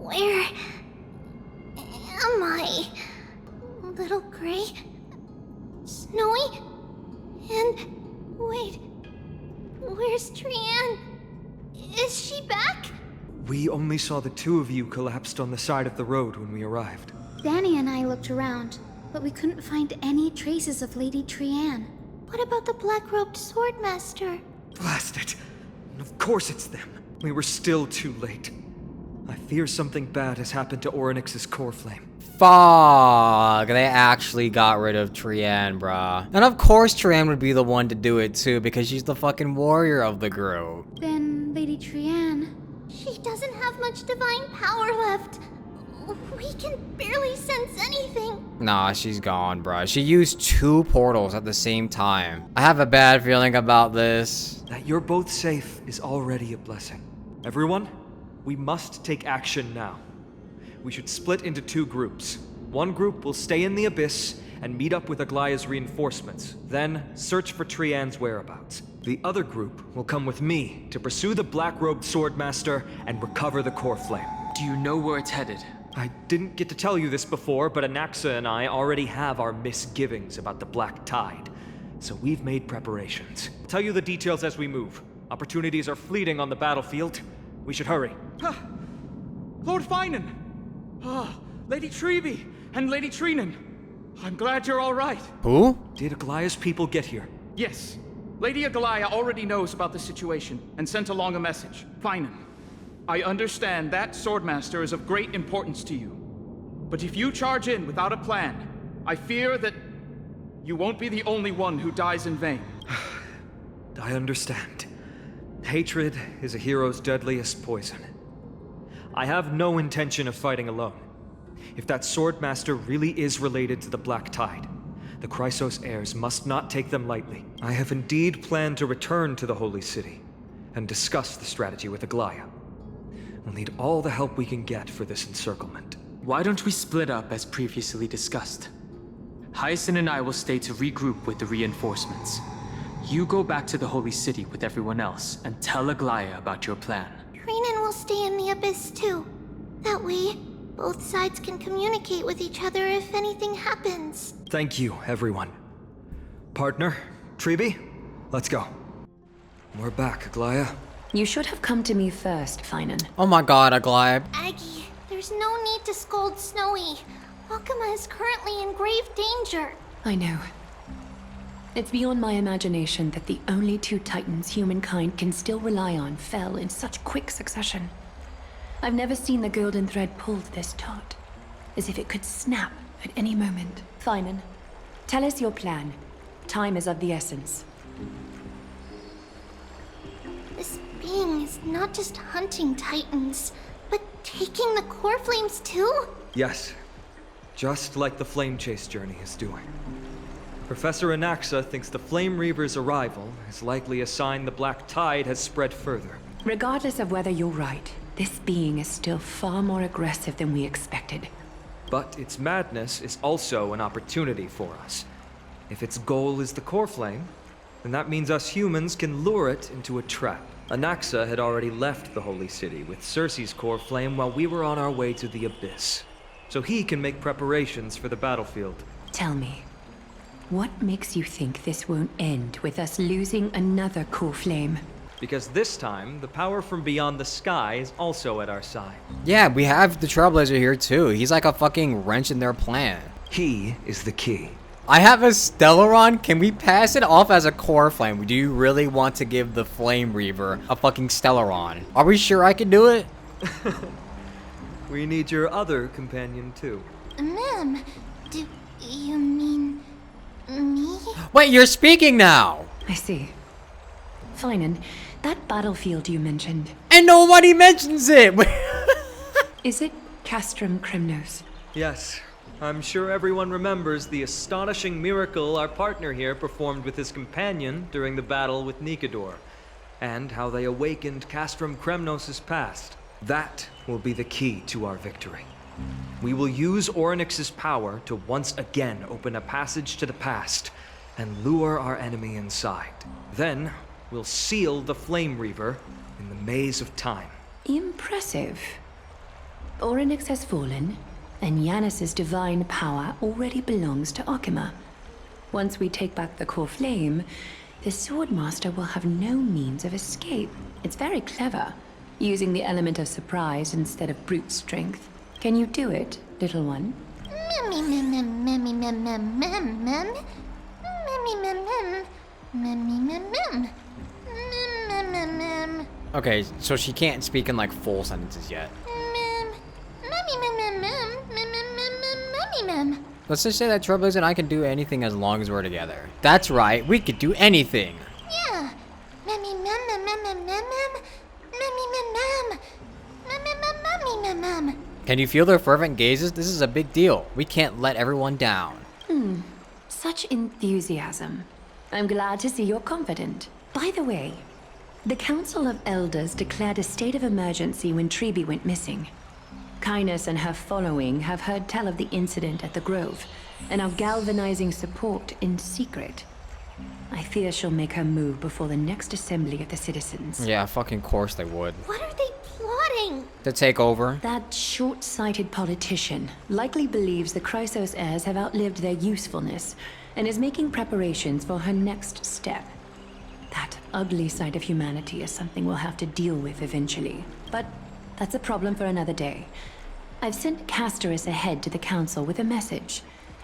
Where am I? Little Gray? Snowy? And wait, where's Trianne? Is she back? We only saw the two of you collapsed on the side of the road when we arrived. Danny and I looked around, but we couldn't find any traces of Lady Trianne. What about the black-robed swordmaster? Blast it! Of course it's them. We were still too late. I fear something bad has happened to Orynyx's core flame. Fuck, they actually got rid of Trianne, bruh. And of course Trianne would be the one to do it too, because she's the fucking warrior of the group. Then Lady Trianne... She doesn't have much divine power left. We can barely sense anything. Nah, she's gone, bruh. She used 2 portals at the same time. I have a bad feeling about this. That you're both safe is already a blessing. Everyone, we must take action now. We should split into 2 groups. One group will stay in the Abyss and meet up with Aglaya's reinforcements, then search for Trianne's whereabouts. The other group will come with me to pursue the black-robed swordmaster and recover the core flame. Do you know where it's headed? I didn't get to tell you this before, but Anaxa and I already have our misgivings about the Black Tide, so we've made preparations. I'll tell you the details as we move. Opportunities are fleeting on the battlefield. We should hurry. Lord Finan! Lady Trevi and Lady Trinan. I'm glad you're all right. Who? Did Aglaya's people get here? Yes. Lady Aglaya already knows about the situation and sent along a message. Finan, I understand that Swordmaster is of great importance to you. But if you charge in without a plan, I fear that you won't be the only one who dies in vain. I understand. Hatred is a hero's deadliest poison. I have no intention of fighting alone. If that Swordmaster really is related to the Black Tide, the Chrysos heirs must not take them lightly. I have indeed planned to return to the Holy City and discuss the strategy with Aglaya. We'll need all the help we can get for this encirclement. Why don't we split up as previously discussed? Hyacin and I will stay to regroup with the reinforcements. You go back to the Holy City with everyone else and tell Aglaya about your plan. Trinan will stay in the Abyss too. That way, both sides can communicate with each other if anything happens. Thank you, everyone. Partner, Trevi, let's go. We're back, Aglaya. You should have come to me first, Finan. Oh my god, Aglaya. Aggie, there's no need to scold Snowy. Wakama is currently in grave danger. I know. It's beyond my imagination that the only 2 titans humankind can still rely on fell in such quick succession. I've never seen the golden thread pulled this taut, as if it could snap at any moment. Finan, tell us your plan. Time is of the essence. This being is not just hunting titans, but taking the core flames too? Yes, just like the Flame Chase journey is doing. Professor Anaxa thinks the Flame Reaver's arrival is likely a sign the Black Tide has spread further. Regardless of whether you're right, this being is still far more aggressive than we expected. But its madness is also an opportunity for us. If its goal is the core flame, then that means us humans can lure it into a trap. Anaxa had already left the Holy City with Circe's core flame while we were on our way to the Abyss, so he can make preparations for the battlefield. Tell me, what makes you think this won't end with us losing another core flame? Because this time, the power from beyond the sky is also at our side. Yeah, we have the Trailblazer here too. He's like a fucking wrench in their plan. He is the key. I have a Stellaron. Can we pass it off as a core flame? Do you really want to give the Flame Reaver a fucking Stellaron? Are we sure I can do it? We need your other companion too. Ma'am, do you mean me? Wait, you're speaking now! I see. Finan, that battlefield you mentioned, And nobody mentions it! is it Castrum Kremnos? Yes, I'm sure everyone remembers the astonishing miracle our partner here performed with his companion during the battle with Nikador, and how they awakened Castrum Kremnos' past. That will be the key to our victory. We will use Orynyx's power to once again open a passage to the past and lure our enemy inside. Then, we'll seal the Flame Reaver in the maze of time. Impressive. Oryx has fallen, and Yanis's divine power already belongs to Akima. Once we take back the core flame, the Swordmaster will have no means of escape. It's very clever, using the element of surprise instead of brute strength. Can you do it, little one? Okay, so she can't speak in like full sentences yet. Let's just say that Trailblazer and I can do anything as long as we're together. That's right, we could do anything. Yeah. Can you feel their fervent gazes? This is a big deal. We can't let everyone down. Such enthusiasm. I'm glad to see you're confident. By the way, the Council of Elders declared a state of emergency when Treeby went missing. Kynus and her following have heard tell of the incident at the Grove, and are galvanizing support in secret. I fear she'll make her move before the next assembly of the citizens. Yeah, fucking course they would. What are they plotting? To take over. That short-sighted politician likely believes the Chrysos heirs have outlived their usefulness, and is making preparations for her next step. That ugly side of humanity is something we'll have to deal with eventually. But that's a problem for another day. I've sent Casterus ahead to the council with a message.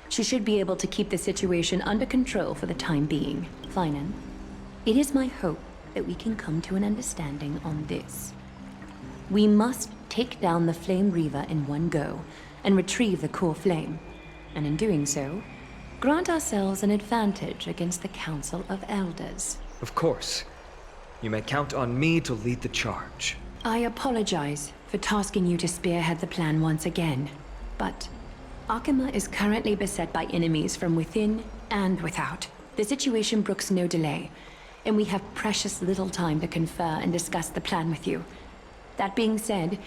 She should be able to keep the situation under control for the time being. Finan, it is my hope that we can come to an understanding on this. We must take down the Flame Reaver in one go, and retrieve the core flame. And in doing so, grant ourselves an advantage against the Council of Elders. Of course. You may count on me to lead the charge. I apologize for tasking you to spearhead the plan once again, but Akima is currently beset by enemies from within and without. The situation brooks no delay, and we have precious little time to confer and discuss the plan with you. That being said,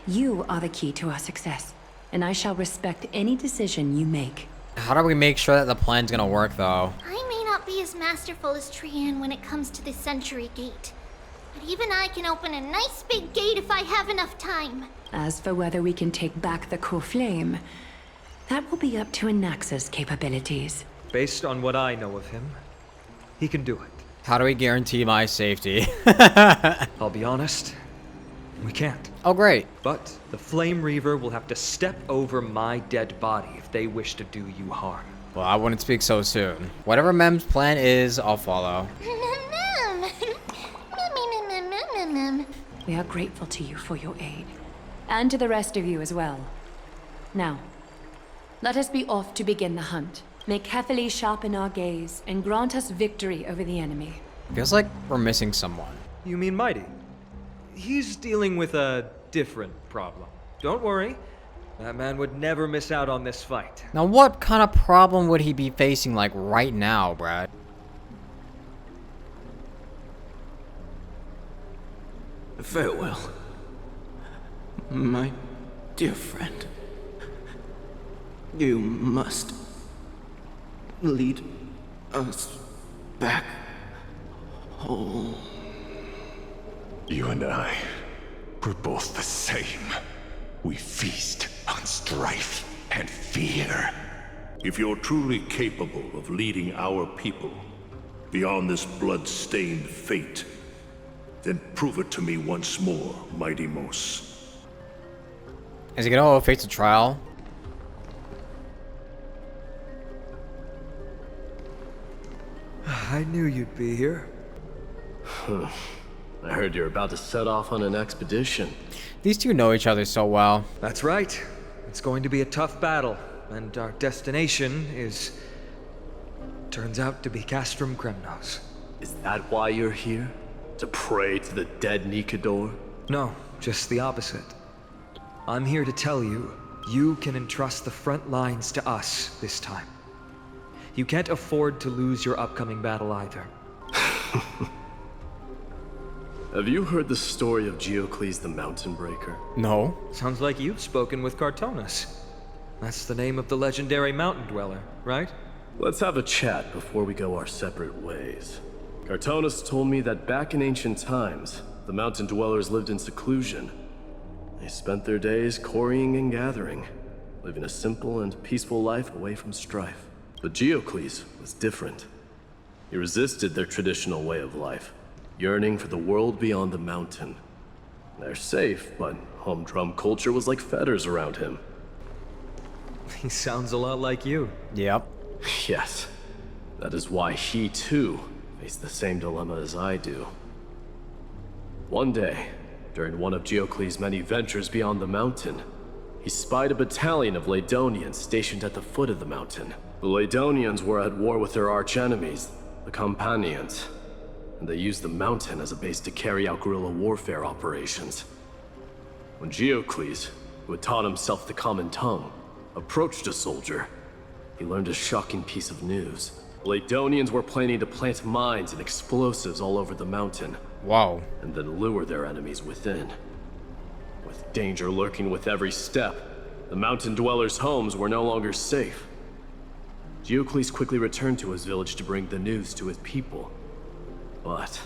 you are the key to our success, and I shall respect any decision you make. How do we make sure that the plan's gonna work, though? I may not be as masterful as Trian when it comes to the Century Gate, but even I can open a nice big gate if I have enough time. As for whether we can take back the core flame, that will be up to Anaxa's capabilities. Based on what I know of him, he can do it. How do we guarantee my safety? I'll be honest, we can't. Oh, great. But the Flame Reaver will have to step over my dead body if they wish to do you harm. Well, I wouldn't speak so soon. Whatever Mem's plan is, I'll follow. We are grateful to you for your aid, and to the rest of you as well. Now, let us be off to begin the hunt. May carefully sharpen our gaze and grant us victory over the enemy. Feels like we're missing someone. You mean Mighty? He's dealing with a different problem. Don't worry, that man would never miss out on this fight. Now, what kind of problem would he be facing, like, right now, Brad? Farewell, my dear friend. You must lead us back home. You and I, we're both the same. We feast on strife and fear. If you're truly capable of leading our people beyond this blood-stained fate, then prove it to me once more, Mighty Mos. Is he gonna face a trial? I knew you'd be here. I heard you're about to set off on an expedition. These two know each other so well. That's right. It's going to be a tough battle, and our destination is... turns out to be Castrum Kremnos. Is that why you're here? To pray to the dead Nikador? No, just the opposite. I'm here to tell you, you can entrust the front lines to us this time. You can't afford to lose your upcoming battle either. Have you heard the story of Geocles the Mountain Breaker? No. Sounds like you've spoken with Cartonus. That's the name of the legendary mountain dweller, right? Let's have a chat before we go our separate ways. Cartonus told me that back in ancient times, the mountain dwellers lived in seclusion. They spent their days quarrying and gathering, living a simple and peaceful life away from strife. But Geocles was different. He resisted their traditional way of life, yearning for the world beyond the mountain. They're safe, but humdrum culture was like fetters around him. He sounds a lot like you. Yep. Yes. That is why he, too, faced the same dilemma as I do. One day, during one of Geocles' many ventures beyond the mountain, he spied a battalion of Ladonians stationed at the foot of the mountain. The Ladonians were at war with their arch-enemies, the Companions, and they used the mountain as a base to carry out guerrilla warfare operations. When Geocles, who had taught himself the common tongue, approached a soldier, he learned a shocking piece of news. Ladonians were planning to plant mines and explosives all over the mountain. Wow. And then lure their enemies within. With danger lurking with every step, the mountain dwellers' homes were no longer safe. Geocles quickly returned to his village to bring the news to his people. But...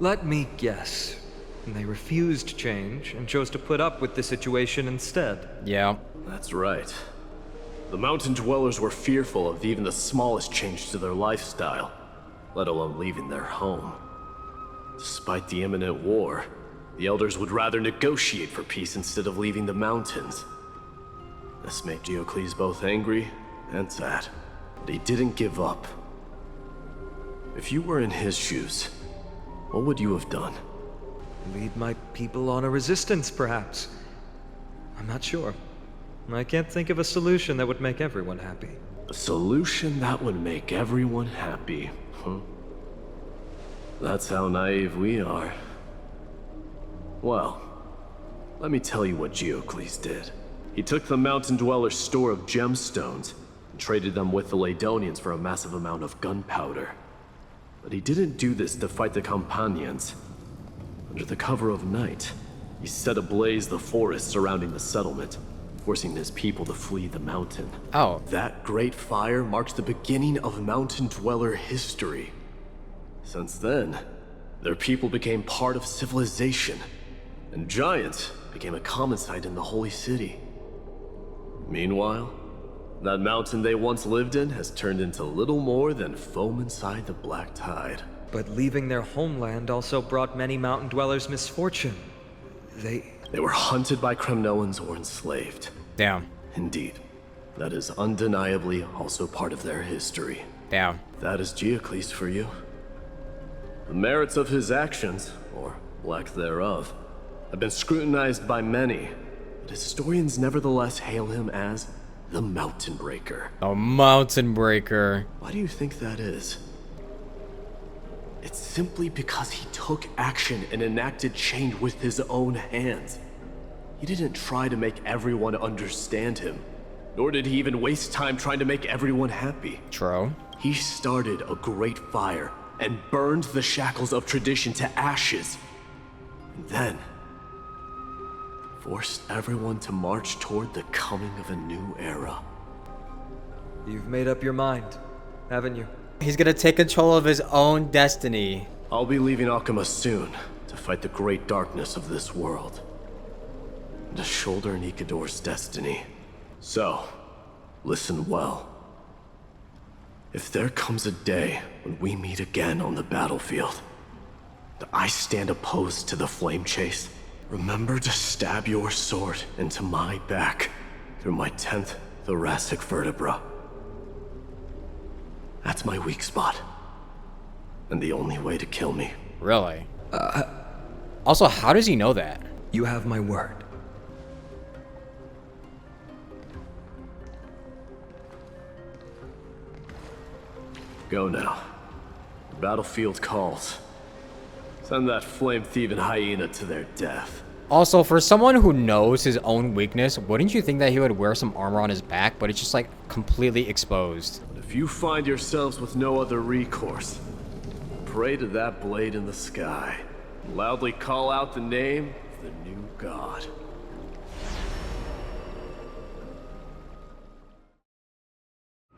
let me guess. They refused change and chose to put up with the situation instead. Yeah. That's right. The mountain dwellers were fearful of even the smallest change to their lifestyle, let alone leaving their home. Despite the imminent war, the elders would rather negotiate for peace instead of leaving the mountains. This made Geocles both angry and sad, but he didn't give up. If you were in his shoes, what would you have done? Lead my people on a resistance, perhaps. I'm not sure. I can't think of a solution that would make everyone happy. A solution that would make everyone happy, huh? That's how naive we are. Well, let me tell you what Geocles did. He took the mountain dwellers' store of gemstones and traded them with the Ladonians for a massive amount of gunpowder. But he didn't do this to fight the Companions. Under the cover of night, he set ablaze the forest surrounding the settlement, forcing his people to flee the mountain. Oh. That great fire marks the beginning of mountain dweller history. Since then, their people became part of civilization, and giants became a common sight in the holy city. Meanwhile, that mountain they once lived in has turned into little more than foam inside the black tide. But leaving their homeland also brought many mountain dwellers misfortune. They were hunted by Kremnoans or enslaved. Damn. Indeed. That is undeniably also part of their history. Damn. That is Geocles for you. The merits of his actions, or lack thereof, have been scrutinized by many, but historians nevertheless hail him as the Mountain Breaker. A Mountain Breaker. Why do you think that is? It's simply because he took action and enacted change with his own hands. He didn't try to make everyone understand him, nor did he even waste time trying to make everyone happy. True. He started a great fire and burned the shackles of tradition to ashes. And then forced everyone to march toward the coming of a new era. You've made up your mind, haven't you? He's gonna take control of his own destiny. I'll be leaving Akuma soon to fight the great darkness of this world, and to shoulder Nikador's destiny. So, listen well. If there comes a day when we meet again on the battlefield, and I stand opposed to the flame chase, remember to stab your sword into my back through my 10th thoracic vertebra. That's my weak spot, and the only way to kill me. Really? Also, how does he know that? You have my word. Go now. The battlefield calls. Send that flame-thieving hyena to their death. Also, for someone who knows his own weakness, wouldn't you think that he would wear some armor on his back, but it's just like completely exposed? But if you find yourselves with no other recourse, pray to that blade in the sky, and loudly call out the name of the new god.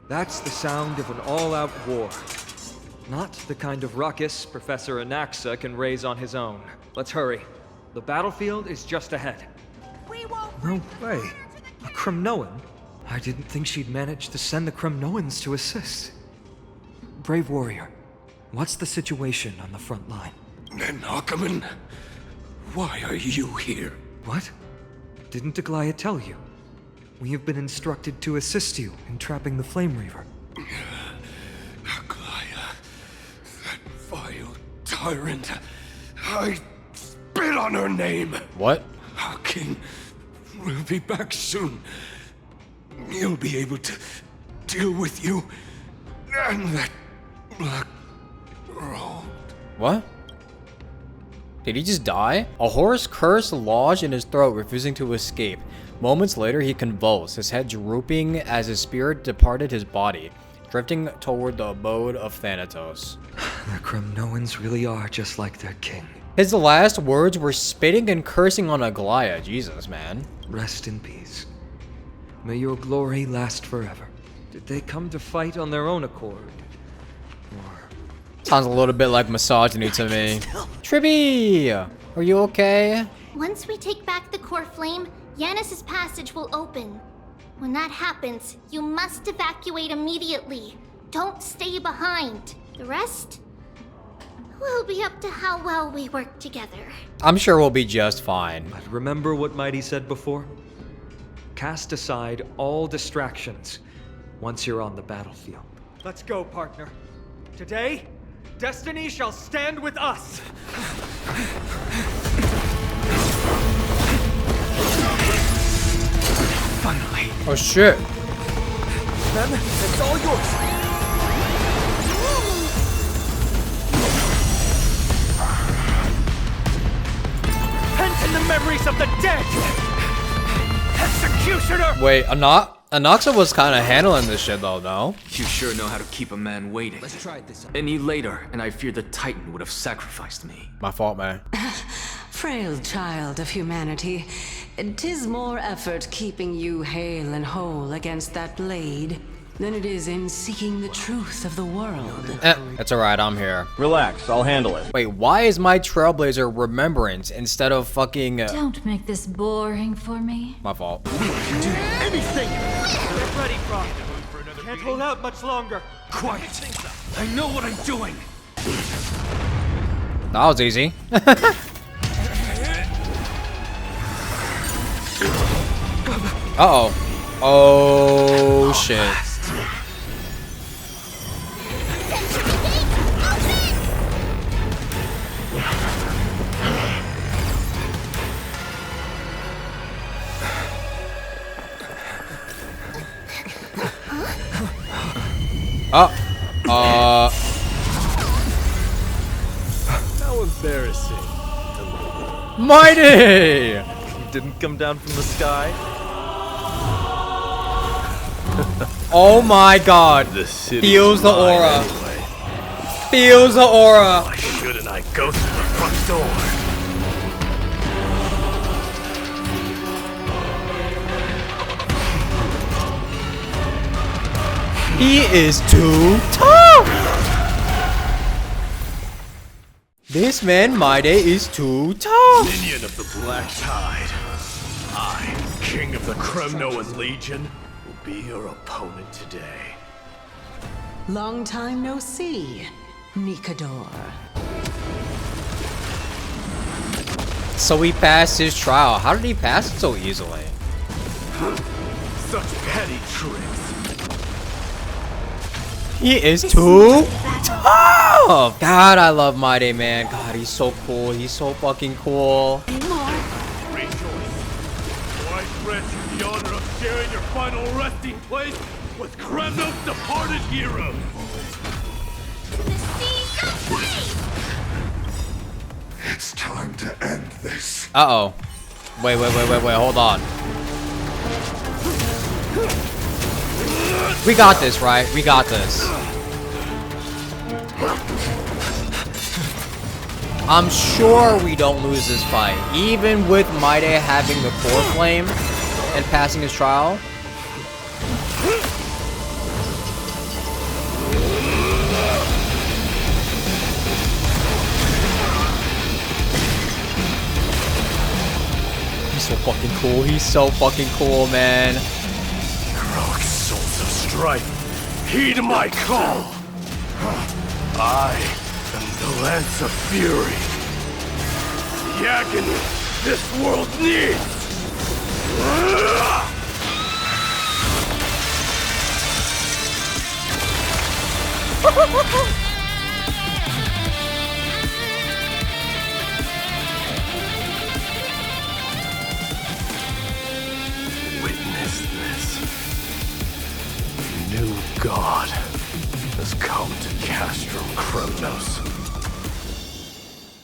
That's the sound of an all-out war. Not the kind of ruckus Professor Anaxa can raise on his own. Let's hurry. The battlefield is just ahead. No way. A Kremnoan? I didn't think she'd manage to send the Kremnoans to assist. Brave warrior, what's the situation on the front line? Nakaman, why are you here? What? Didn't Aglaya tell you? We have been instructed to assist you in trapping the Flame Reaver. Aglaya, that vile tyrant. I spit on her name. What? Our king will be back soon. He'll be able to deal with you and that black robe. What? Did he just die? A hoarse curse lodged in his throat, refusing to escape. Moments later, he convulsed, his head drooping as his spirit departed his body, drifting toward the abode of Thanatos. The Kremnoans really are just like their king. His last words were spitting and cursing on Aglaya. Jesus, man. Rest in peace. May your glory last forever. Did they come to fight on their own accord? Or... Sounds a little bit like misogyny to me. Tribby! Are you okay? Once we take back the core flame, Yanis's passage will open. When that happens, you must evacuate immediately. Don't stay behind. The rest will be up to how well we work together. I'm sure we'll be just fine. But remember what Mighty said before? Cast aside all distractions once you're on the battlefield. Let's go, partner. Today, destiny shall stand with us! Finally. Oh shit. Then, it's all yours! Pent in the memories of the dead! Executioner! Wait, Anaxa was kind of handling this shit though, no? You sure know how to keep a man waiting. Let's try this. Any later, and I fear the Titan would have sacrificed me. My fault, man. Frail child of humanity, 'tis more effort keeping you hale and whole against that blade than it is in seeking the truth of the world. It's alright, I'm here. Relax, I'll handle it. Wait, why is my Trailblazer Remembrance instead of fucking... Don't make this boring for me. My fault. Do anything! Get ready, Frog. Can't hold out much longer. Quiet. I know what I'm doing. That was easy. Uh-oh. Oh, shit. How embarrassing. Mighty! Didn't come down from the sky. Oh my god. The city Feels the aura. Anyway. Feels the aura. Why shouldn't I go through the front door? He is too tough! This man, Mighty, is too tough! Minion of the Black Tide. I, King of the Kremnoan Legion, will be your opponent today. Long time no see, Nikador. So he passed his trial. How did he pass it so easily? Such petty tricks. He is too tough! God, I love Mighty, man. God, he's so cool. He's so fucking cool. Rejoice. For I grant you the honor of sharing your final resting place with Kremno's departed heroes. It's time to end this. Uh-oh. Wait, hold on. We got this, right? We got this. I'm sure we don't lose this fight. Even with Mighty having the core flame and passing his trial. fucking cool. He's so fucking cool, man. Heroic souls of strife, heed my call. I am the Lance of Fury. The agony this world needs. Witness this. A new god has come to Castrum Kronos.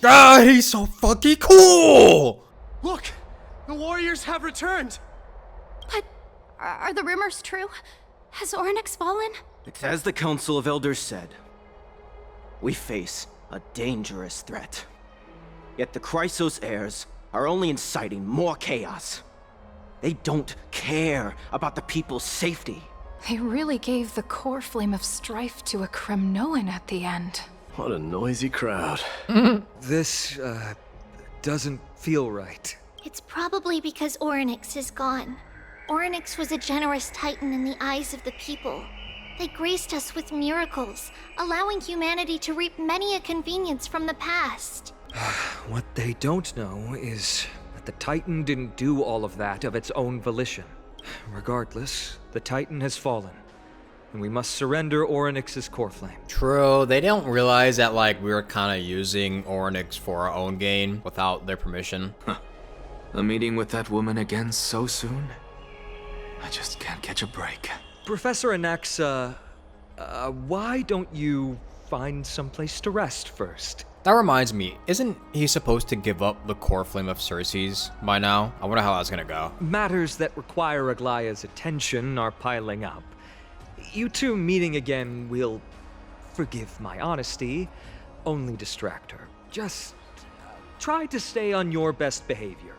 Ah, he's so fucking cool! Look! The warriors have returned! But are the rumors true? Has Oryx fallen? It's as the Council of Elders said. We face a dangerous threat. Yet the Chrysos heirs are only inciting more chaos. They don't care about the people's safety. They really gave the core flame of strife to a Kremnoan at the end. What a noisy crowd. This, doesn't feel right. It's probably because Oryx is gone. Oryx was a generous titan in the eyes of the people. They graced us with miracles, allowing humanity to reap many a convenience from the past. What they don't know is that the Titan didn't do all of that of its own volition. Regardless, the Titan has fallen, and we must surrender Oryx's core flame. True, they don't realize that, like, we were kind of using Oryx for our own gain without their permission. A meeting with that woman again so soon? I just can't catch a break. Professor Anaxa, why don't you find someplace to rest first? That reminds me, isn't he supposed to give up the core flame of Circe's by now? I wonder how that's gonna go. Matters that require Aglaya's attention are piling up. You two meeting again will, forgive my honesty, only distract her. Just try to stay on your best behavior,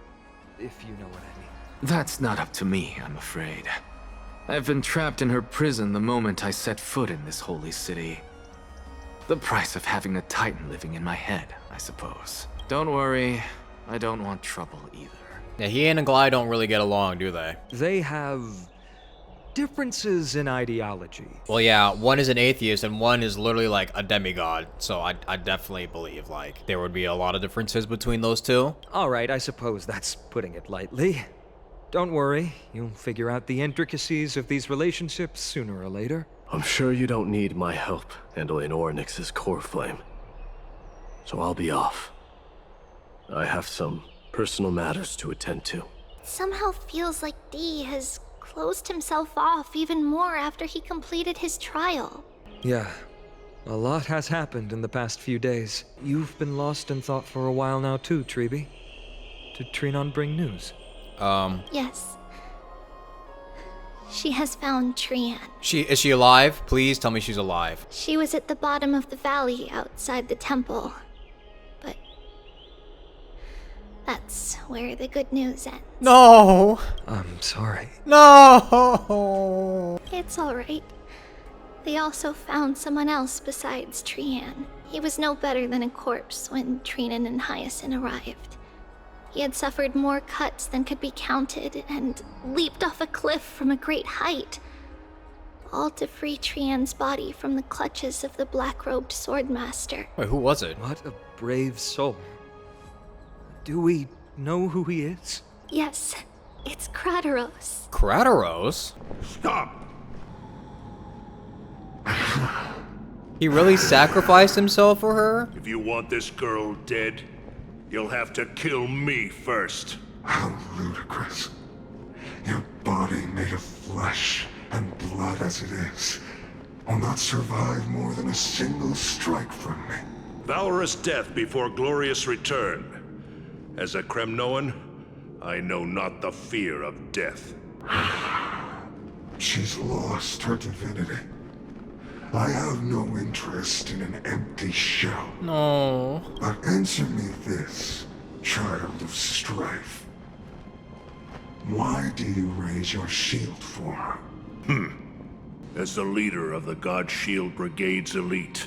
if you know what I mean. That's not up to me, I'm afraid. I've been trapped in her prison the moment I set foot in this holy city. The price of having a Titan living in my head, I suppose. Don't worry, I don't want trouble either. Yeah, he and Aglaya don't really get along, do they? They have differences in ideology. Well, yeah, one is an atheist and one is literally like a demigod. So I definitely believe like there would be a lot of differences between those two. All right, I suppose that's putting it lightly. Don't worry, you'll figure out the intricacies of these relationships sooner or later. I'm sure you don't need my help handling Oryx's core flame. So I'll be off. I have some personal matters to attend to. It somehow feels like D has closed himself off even more after he completed his trial. Yeah, a lot has happened in the past few days. You've been lost in thought for a while now too, Treeby. Did Trinon bring news? Yes. She has found Trian. Is she alive? Please tell me she's alive. She was at the bottom of the valley outside the temple. But that's where the good news ends. No! I'm sorry. No! It's alright. They also found someone else besides Trian. He was no better than a corpse when Trinan and Hyacinth arrived. He had suffered more cuts than could be counted and leaped off a cliff from a great height, all to free Trian's body from the clutches of the black-robed swordmaster. Wait, who was it? What a brave soul. Do we know who he is? Yes, it's Crateros. Crateros? Stop! He really sacrificed himself for her? If you want this girl dead, you'll have to kill me first. How ludicrous. Your body made of flesh and blood as it is will not survive more than a single strike from me. Valorous death before glorious return. As a Kremnoan, I know not the fear of death. She's lost her divinity. I have no interest in an empty shell. No. But answer me this, child of strife. Why do you raise your shield for her? As the leader of the God Shield Brigade's elite,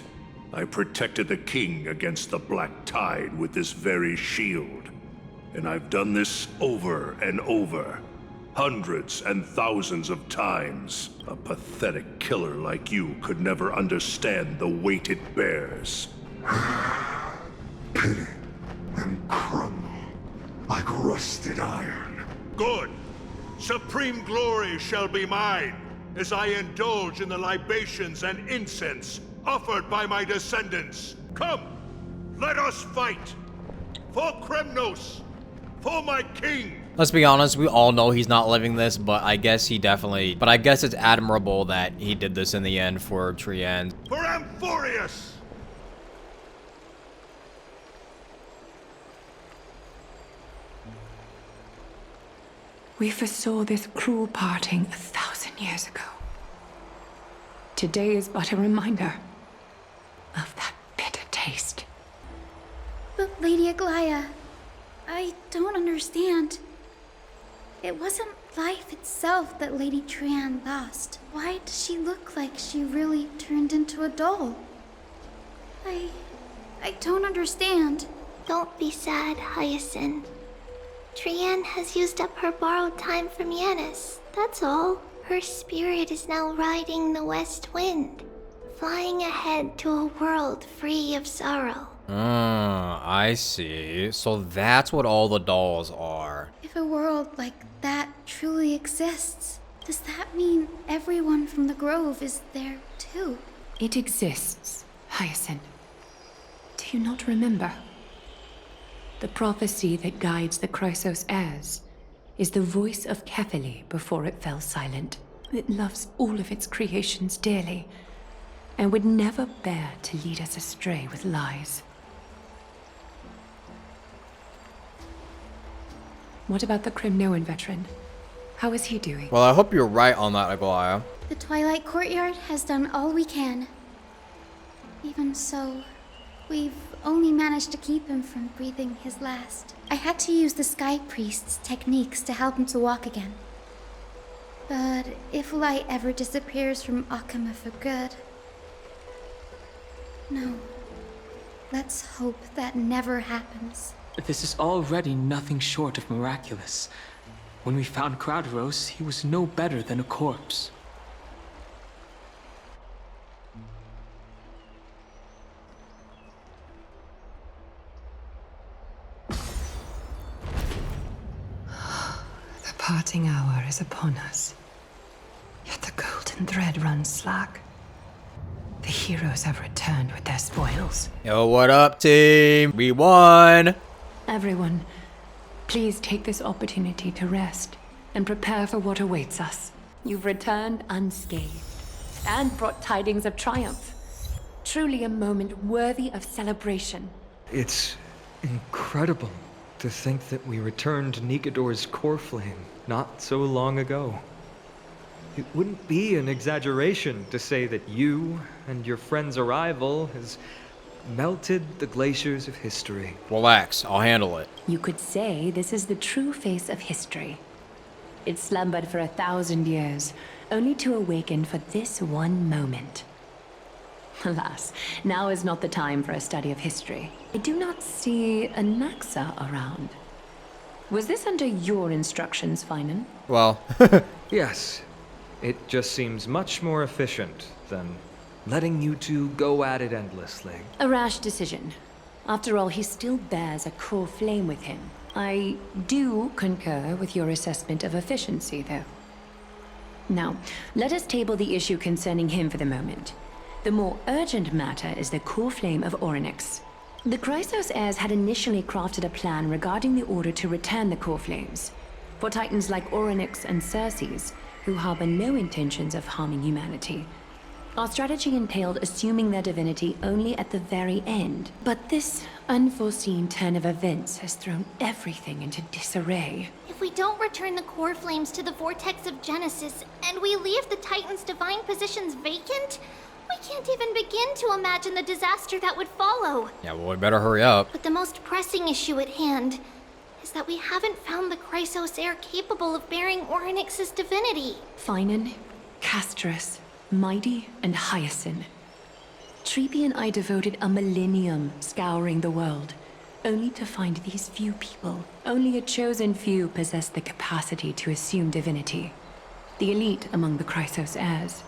I protected the king against the Black Tide with this very shield. And I've done this over and over. Hundreds and thousands of times. A pathetic killer like you could never understand the weight it bears. Pity and crumble like rusted iron. Good. Supreme glory shall be mine, as I indulge in the libations and incense offered by my descendants. Come, let us fight! For Kremnos! For my king! Let's be honest, we all know he's not living this, but I guess he definitely... But I guess it's admirable that he did this in the end for Trienne. For Amphorius! We foresaw this cruel parting 1,000 years ago. Today is but a reminder of that bitter taste. But Lady Aglaya, I don't understand. It wasn't life itself that Lady Trienne lost. Why does she look like she really turned into a doll? I don't understand. Don't be sad, Hyacinth. Trienne has used up her borrowed time from Yanis, that's all. Her spirit is now riding the west wind, flying ahead to a world free of sorrow. I see. So that's what all the dolls are. If a world like that truly exists, does that mean everyone from the Grove is there too? It exists, Hyacinth. Do you not remember? The prophecy that guides the Chrysos heirs is the voice of Kefili before it fell silent. It loves all of its creations dearly, and would never bear to lead us astray with lies. What about the Kremnoan veteran? How is he doing? Well, I hope you're right on that, Aglaya. The Twilight Courtyard has done all we can. Even so, we've only managed to keep him from breathing his last. I had to use the Sky Priest's techniques to help him to walk again. But if light ever disappears from Akama for good... No. Let's hope that never happens. This is already nothing short of miraculous. When we found Kraderos, he was no better than a corpse. The parting hour is upon us. Yet the golden thread runs slack. The heroes have returned with their spoils. Yo, what up, team? We won! Everyone, please take this opportunity to rest and prepare for what awaits us. You've returned unscathed and brought tidings of triumph. Truly a moment worthy of celebration. It's incredible to think that we returned Nikador's core flame not so long ago. It wouldn't be an exaggeration to say that you and your friend's arrival has melted the glaciers of history. Relax, I'll handle it. You could say this is the true face of history. It slumbered for 1,000 years, only to awaken for this one moment. Alas, now is not the time for a study of history. I do not see a Naxa around. Was this under your instructions, Finan? Well, yes. It just seems much more efficient than letting you two go at it endlessly. A rash decision. After all, he still bears a core flame with him. I do concur with your assessment of efficiency, though. Now, let us table the issue concerning him for the moment. The more urgent matter is the core flame of Orynyx. The Chrysos heirs had initially crafted a plan regarding the order to return the core flames. For titans like Orynyx and Circes, who harbor no intentions of harming humanity, our strategy entailed assuming their divinity only at the very end. But this unforeseen turn of events has thrown everything into disarray. If we don't return the core flames to the vortex of Genesis, and we leave the Titan's divine positions vacant, we can't even begin to imagine the disaster that would follow. Yeah, well, we better hurry up. But the most pressing issue at hand is that we haven't found the Chrysos heir capable of bearing Orynyx's divinity. Finan, Castris, Mighty, and Hyacinth. Treepy and I devoted a millennium scouring the world, only to find these few people. Only a chosen few possess the capacity to assume divinity. The elite among the Chrysos heirs.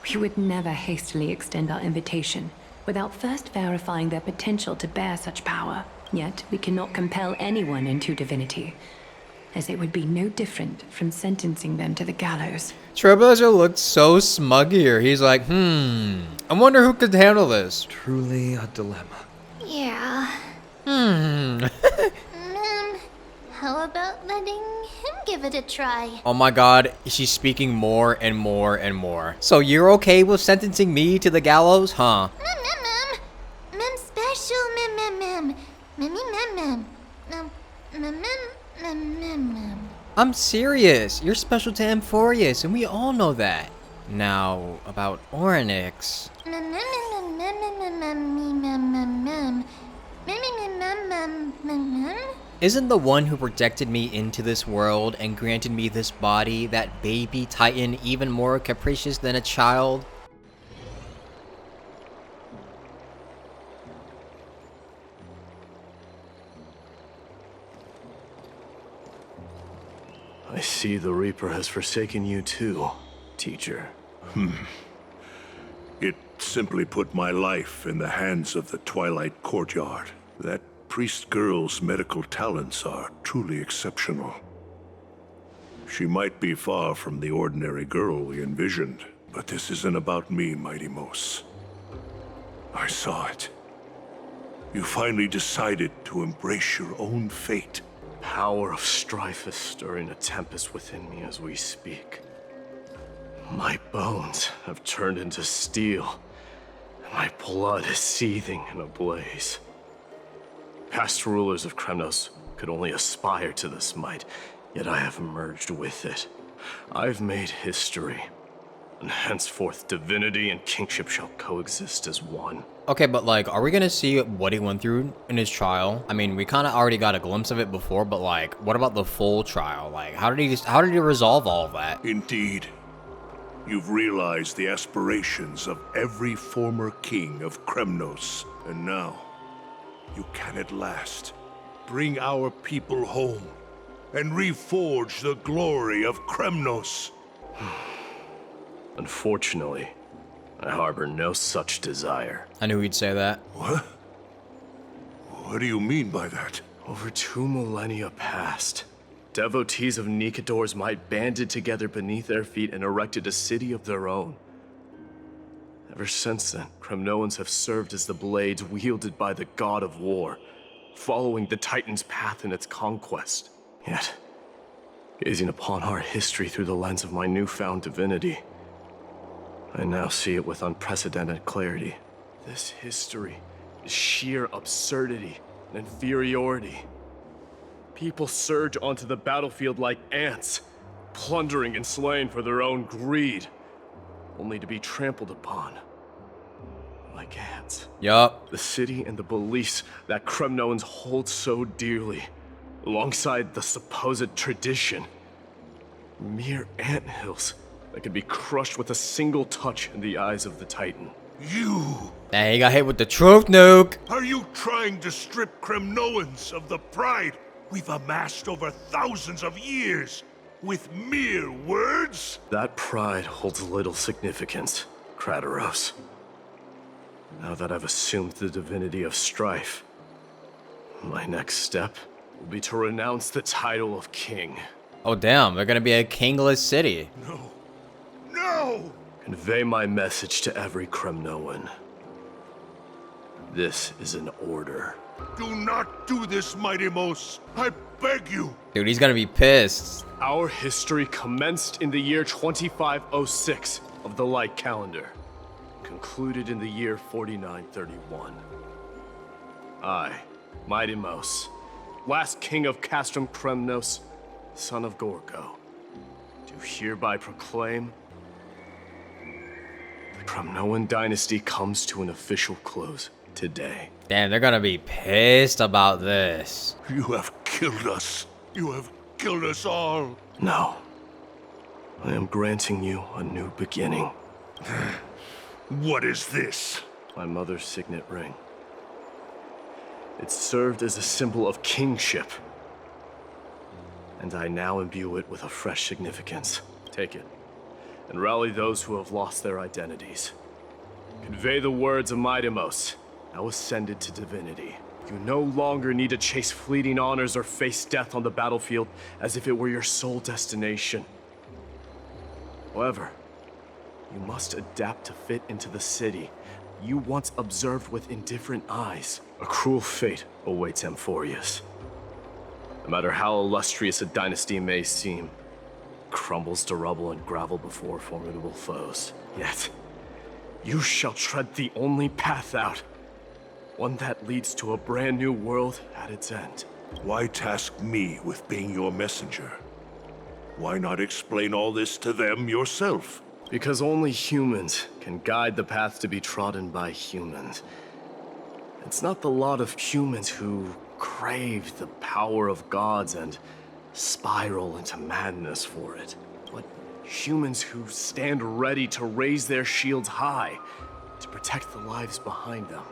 We would never hastily extend our invitation without first verifying their potential to bear such power. Yet, we cannot compel anyone into divinity, as it would be no different from sentencing them to the gallows. Trailblazer looked so smug here. He's like, I wonder who could handle this. Truly a dilemma. Yeah. How about letting him give it a try? Oh my god, she's speaking more and more and more. So you're okay with sentencing me to the gallows, huh? Mem special, mem. I'm serious. You're special to Amphorius, and we all know that. Now, about Orynyx. Isn't the one who projected me into this world and granted me this body, that baby titan, even more capricious than a child? I see the Reaper has forsaken you too, teacher. It simply put my life in the hands of the Twilight Courtyard. That priest girl's medical talents are truly exceptional. She might be far from the ordinary girl we envisioned, but this isn't about me, Mighty Mos. I saw it. You finally decided to embrace your own fate. Power of strife is stirring a tempest within me as we speak. My bones have turned into steel, and my blood is seething in a blaze. Past rulers of Kremnos could only aspire to this might, yet I have merged with it. I've made history, and henceforth divinity and kingship shall coexist as one. Okay, but like, are we gonna see what he went through in his trial? I mean, we kind of already got a glimpse of it before, but like, what about the full trial? Like, how did he resolve all of that? Indeed. You've realized the aspirations of every former king of Kremnos, and now you can at last bring our people home and reforge the glory of Kremnos. Unfortunately, I harbor no such desire. I knew he'd say that. What? What do you mean by that? Over 2 millennia past, devotees of Nikador's might banded together beneath their feet and erected a city of their own. Ever since then, Kremnoans have served as the blades wielded by the god of war, following the Titan's path in its conquest. Yet, gazing upon our history through the lens of my newfound divinity, I now see it with unprecedented clarity. This history is sheer absurdity and inferiority. People surge onto the battlefield like ants, plundering and slaying for their own greed, only to be trampled upon like ants. Yup. The city and the beliefs that Kremnoans hold so dearly, alongside the supposed tradition, mere anthills that could be crushed with a single touch in the eyes of the Titan. You! Hey, he got hit with the truth nuke! Are you trying to strip Kremnoans of the pride we've amassed over thousands of years with mere words? That pride holds little significance, Kratoros. Now that I've assumed the divinity of strife, my next step will be to renounce the title of king. Oh damn, they're gonna be a kingless city. No. No! Convey my message to every Kremnoan. This is an order. Do not do this, Mighty Mos. I beg you. Dude, he's gonna be pissed. Our history commenced in the year 2506 of the Light Calendar, concluded in the year 4931. I, Mighty Mos, last king of Castrum Kremnos, son of Gorgo, do hereby proclaim the Kremnoan dynasty comes to an official close today. Damn, they're gonna be pissed about this. You have killed us. You have killed us all. No. I am granting you a new beginning. What is this? My mother's signet ring. It served as a symbol of kingship. And I now imbue it with a fresh significance. Take it, and rally those who have lost their identities. Convey the words of Midamos, now ascended to divinity. You no longer need to chase fleeting honors or face death on the battlefield as if it were your sole destination. However, you must adapt to fit into the city you once observed with indifferent eyes. A cruel fate awaits Amphorius. No matter how illustrious a dynasty may seem, it crumbles to rubble and gravel before formidable foes. Yet, you shall tread the only path out. One that leads to a brand new world at its end. Why task me with being your messenger? Why not explain all this to them yourself? Because only humans can guide the path to be trodden by humans. It's not the lot of humans who crave the power of gods and spiral into madness for it, but humans who stand ready to raise their shields high to protect the lives behind them.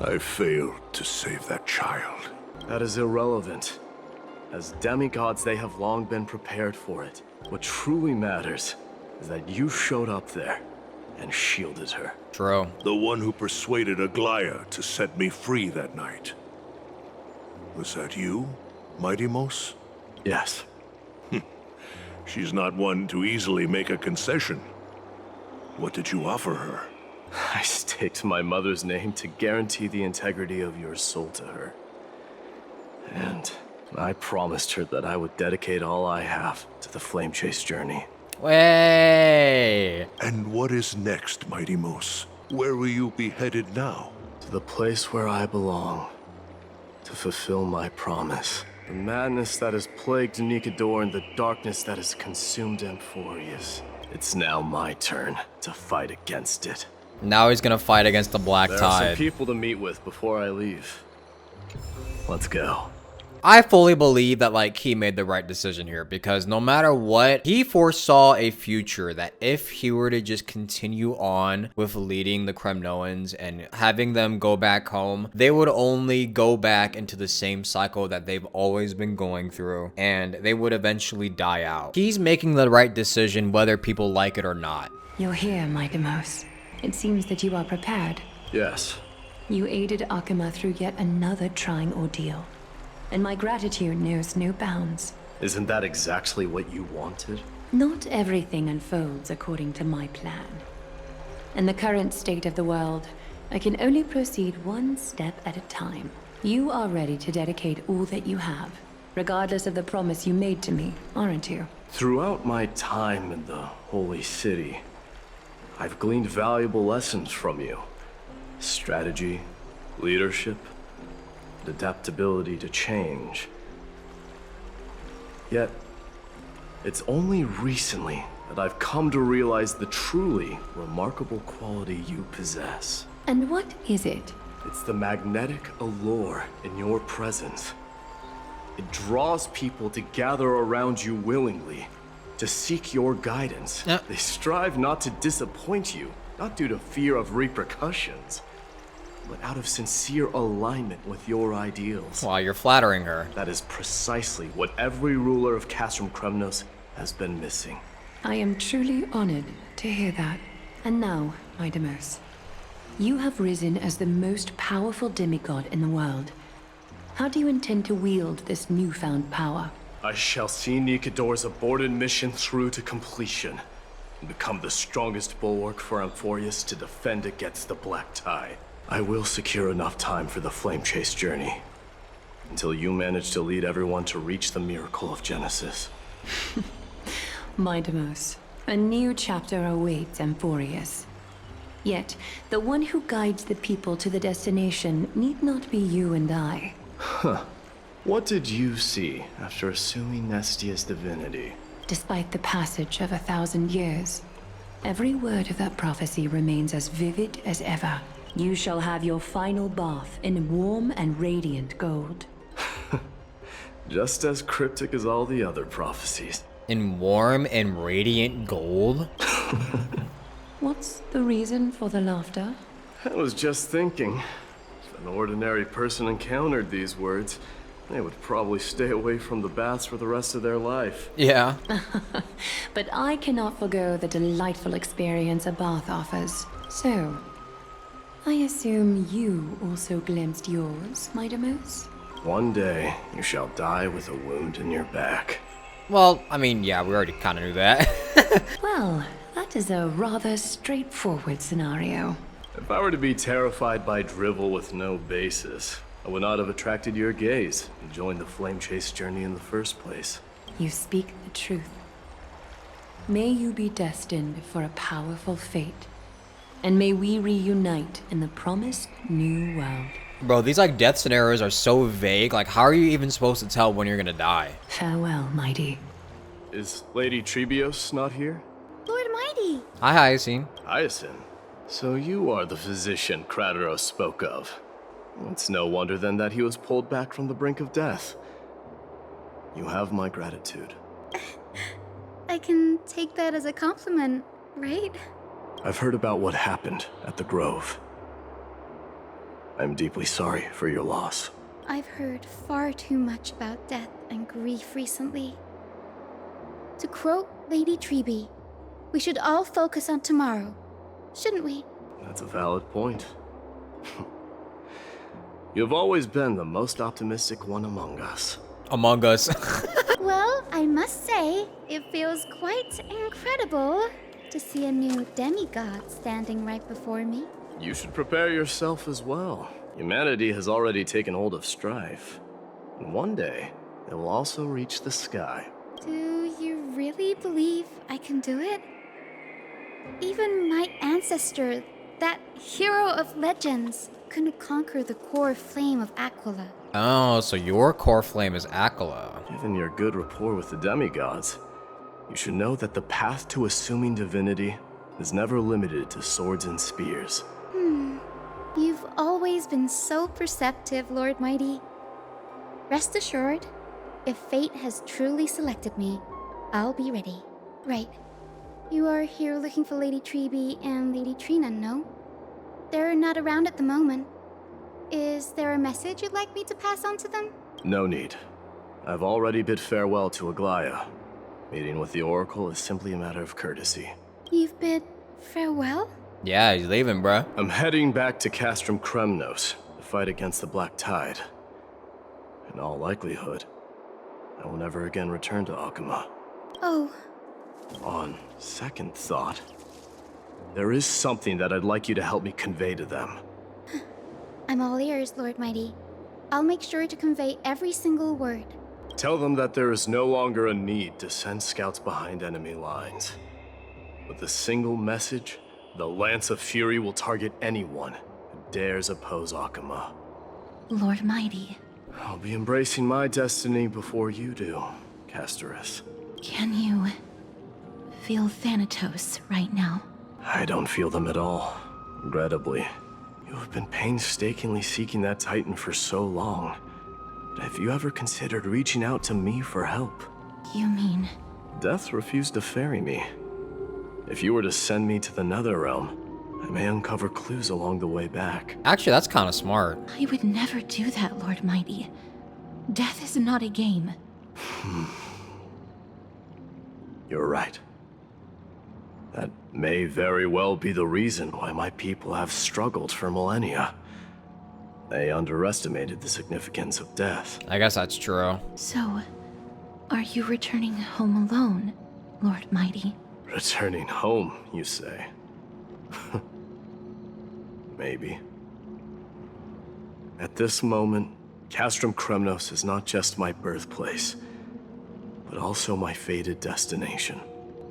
I failed to save that child. That is irrelevant. As demigods, they have long been prepared for it. What truly matters is that you showed up there and shielded her. True. The one who persuaded Aglaya to set me free that night. Was that you, Midamos? Yes. She's not one to easily make a concession. What did you offer her? I staked my mother's name to guarantee the integrity of your soul to her. And I promised her that I would dedicate all I have to the Flame Chase journey. Way. And what is next, Midamos? Where will you be headed now? To the place where I belong. To fulfill my promise. The madness that has plagued Nikador and the darkness that has consumed Amphorius. It's now my turn to fight against it. Now he's gonna fight against the Black There Tide. are some people to meet with before I leave. Let's go. I fully believe that, like, he made the right decision here, because no matter what, he foresaw a future that if he were to just continue on with leading the Kremnoans and having them go back home, they would only go back into the same cycle that they've always been going through, and they would eventually die out. He's making the right decision whether people like it or not. You're here, Midamos. It seems that you are prepared. Yes. You aided Akuma through yet another trying ordeal, and my gratitude knows no bounds. Isn't that exactly what you wanted? Not everything unfolds according to my plan. In the current state of the world, I can only proceed one step at a time. You are ready to dedicate all that you have, regardless of the promise you made to me, aren't you? Throughout my time in the Holy City, I've gleaned valuable lessons from you. Strategy, leadership, and adaptability to change. Yet, it's only recently that I've come to realize the truly remarkable quality you possess. And what is it? It's the magnetic allure in your presence. It draws people to gather around you willingly, to seek your guidance. They strive not to disappoint you, not due to fear of repercussions, but out of sincere alignment with your ideals. Wow, you're flattering her. That is precisely what every ruler of Castrum Kremnos has been missing. I am truly honored to hear that. And now, Midamos, you have risen as the most powerful demigod in the world. How do you intend to wield this newfound power? I shall see Nikador's aborted mission through to completion, and become the strongest bulwark for Amphorius to defend against the Black Tide. I will secure enough time for the Flame Chase journey, until you manage to lead everyone to reach the miracle of Genesis. Midamos, a new chapter awaits Amphorius. Yet, the one who guides the people to the destination need not be you and I. Huh. What did you see after assuming Nestia's divinity? Despite the passage of 1,000 years, every word of that prophecy remains as vivid as ever. You shall have your final bath in warm and radiant gold. Just as cryptic as all the other prophecies. In warm and radiant gold? What's the reason for the laughter? I was just thinking, if an ordinary person encountered these words, they would probably stay away from the baths for the rest of their life. Yeah. But I cannot forgo the delightful experience a bath offers. So, I assume you also glimpsed yours, my Demus? One day, you shall die with a wound in your back. Well, I mean, yeah, we already kind of knew that. Well, that is a rather straightforward scenario. If I were to be terrified by drivel with no basis, I would not have attracted your gaze and joined the flame chase journey in the first place. You speak the truth. May you be destined for a powerful fate, and may we reunite in the promised new world. Bro, these like death scenarios are so vague. Like, how are you even supposed to tell when you're gonna die? Farewell, mighty. Is Lady Trebios not here? Lord Mighty! Hi, Hyacinth. Hyacinth. So you are the physician Krateros spoke of. It's no wonder then that he was pulled back from the brink of death. You have my gratitude. I can take that as a compliment, right? I've heard about what happened at the Grove. I'm deeply sorry for your loss. I've heard far too much about death and grief recently. To quote Lady Treby, we should all focus on tomorrow, shouldn't we? That's a valid point. You've always been the most optimistic one among us. Among us. Well, I must say, it feels quite incredible to see a new demigod standing right before me. You should prepare yourself as well. Humanity has already taken hold of strife. And one day, it will also reach the sky. Do you really believe I can do it? Even my ancestor, that hero of legends, couldn't conquer the core flame of Aquila. Oh, so your core flame is Aquila. Given your good rapport with the demigods, you should know that the path to assuming divinity is never limited to swords and spears. You've always been so perceptive, Lord Mighty. Rest assured, if fate has truly selected me, I'll be ready. Right. You are here looking for Lady Treby and Lady Trina, no? They're not around at the moment. Is there a message you'd like me to pass on to them? No need. I've already bid farewell to Aglaya. Meeting with the Oracle is simply a matter of courtesy. You've bid farewell? Yeah, he's leaving, bruh. I'm heading back to Castrum Kremnos to fight against the Black Tide. In all likelihood, I will never again return to Akama. Oh. On second thought, there is something that I'd like you to help me convey to them. I'm all ears, Lord Mighty. I'll make sure to convey every single word. Tell them that there is no longer a need to send scouts behind enemy lines. With a single message, the Lance of Fury will target anyone who dares oppose Akama. Lord Mighty. I'll be embracing my destiny before you do, Casterus. Can you feel Thanatos right now? I don't feel them at all, regrettably. You have been painstakingly seeking that Titan for so long. But have you ever considered reaching out to me for help? You mean? Death refused to ferry me. If you were to send me to the Netherrealm, I may uncover clues along the way back. Actually, that's kind of smart. I would never do that, Lord Mighty. Death is not a game. You're right. That may very well be the reason why my people have struggled for millennia. They underestimated the significance of death. I guess that's true. So, are you returning home alone, Lord Mighty? Returning home, you say? Maybe. At this moment, Castrum Kremnos is not just my birthplace, but also my fated destination.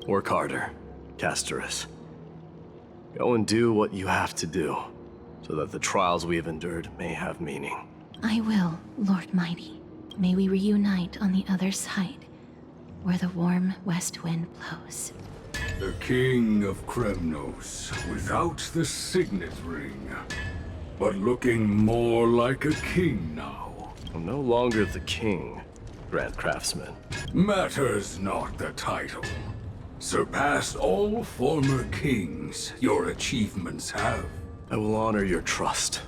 Work harder, Casterus. Go and do what you have to do, so that the trials we have endured may have meaning. I will, Lord Mighty. May we reunite on the other side, where the warm west wind blows. The King of Kremnos, without the signet ring, but looking more like a king now. I'm no longer the king, Grand Craftsman. Matters not the title. Surpassed all former kings, your achievements have. I will honor your trust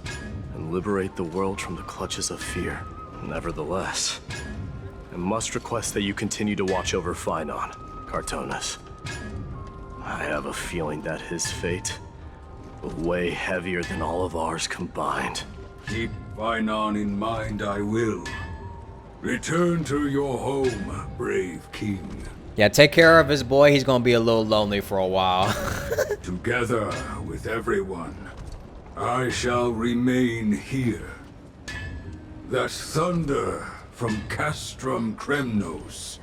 and liberate the world from the clutches of fear. Nevertheless, I must request that you continue to watch over Phainon, Cartonis. I have a feeling that his fate will weigh heavier than all of ours combined. Keep Phainon in mind, I will. Return to your home, brave king. Yeah, take care of his boy. He's gonna be a little lonely for a while. Together with everyone, I shall remain here. That thunder from Castrum Kremnos,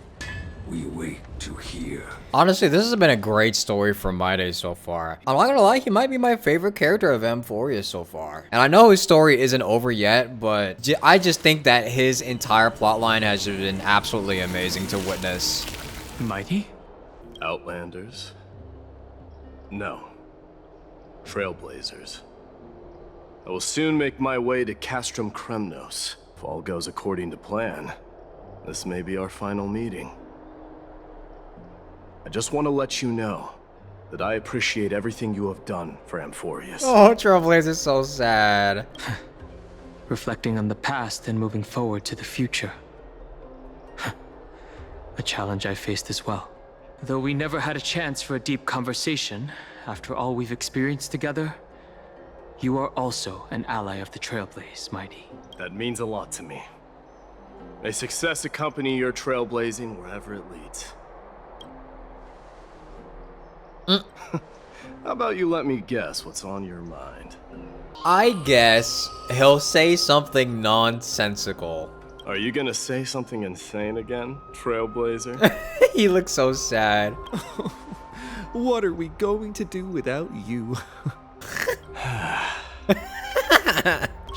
we wait to hear. Honestly, this has been a great story from Maide so far. I'm not gonna lie, he might be my favorite character of Amphoria so far. And I know his story isn't over yet, but I just think that his entire plotline has been absolutely amazing to witness. Mighty? Outlanders? No. Trailblazers. I will soon make my way to Castrum Kremnos. If all goes according to plan, this may be our final meeting. I just want to let you know that I appreciate everything you have done for Amphorius. Oh, Trailblazer's so sad. Reflecting on the past and moving forward to the future. A challenge I faced as well. Though we never had a chance for a deep conversation, after all we've experienced together, you are also an ally of the Trailblaze, Mighty. That means a lot to me. May success accompany your trailblazing wherever it leads. How about you let me guess what's on your mind? I guess he'll say something nonsensical. Are you gonna say something insane again, Trailblazer? He looks so sad. What are we going to do without you?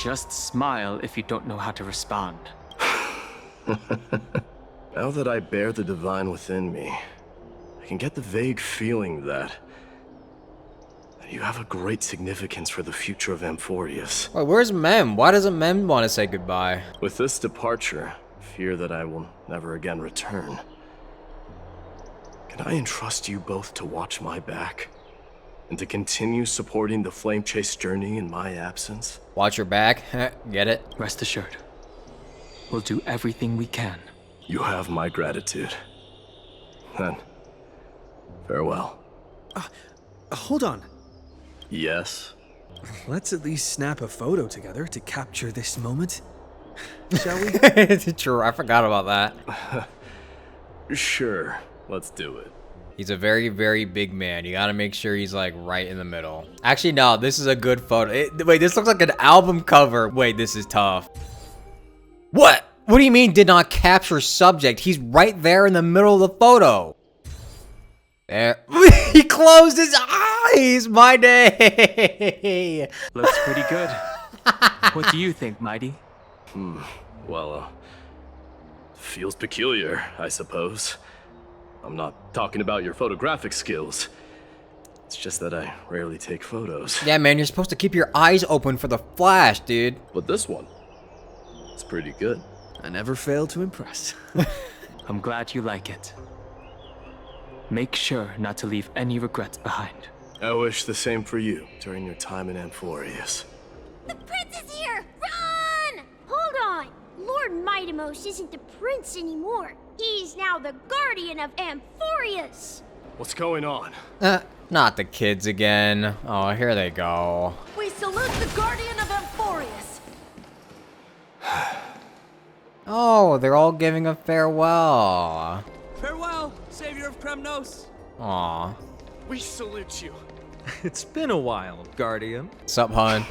Just smile if you don't know how to respond. Now that I bear the divine within me, I can get the vague feeling that you have a great significance for the future of Amphorius. Wait, where's Mem? Why doesn't Mem want to say goodbye? With this departure, I fear that I will never again return. Can I entrust you both to watch my back? And to continue supporting the Flame Chase journey in my absence? Watch your back. Get it? Rest assured. We'll do everything we can. You have my gratitude. Then, farewell. Hold on. Yes? Let's at least snap a photo together to capture this moment. Shall we? True, I forgot about that. Sure, let's do it. He's a very, very big man. You gotta make sure he's like right in the middle. Actually, no, this is a good photo. Wait, this looks like an album cover. Wait, this is tough. What? What do you mean did not capture subject? He's right there in the middle of the photo. There. He closed his eyes. My day. Looks pretty good. What do you think, Mighty? Well, feels peculiar, I suppose. I'm not talking about your photographic skills. It's just that I rarely take photos. Yeah, man, you're supposed to keep your eyes open for the flash, dude. But this one, it's pretty good. I never fail to impress. I'm glad you like it. Make sure not to leave any regrets behind. I wish the same for you during your time in Amphorius. The prince is here! Run! Hold on! Lord Mightimos isn't the prince anymore. He's now the guardian of Amphorius. What's going on? Not the kids again. Oh, here they go. We salute the guardian of Amphorius. Oh, they're all giving a farewell. Farewell, savior of Kremnos. Aw. We salute you. It's been a while, Guardian. Sup, hun?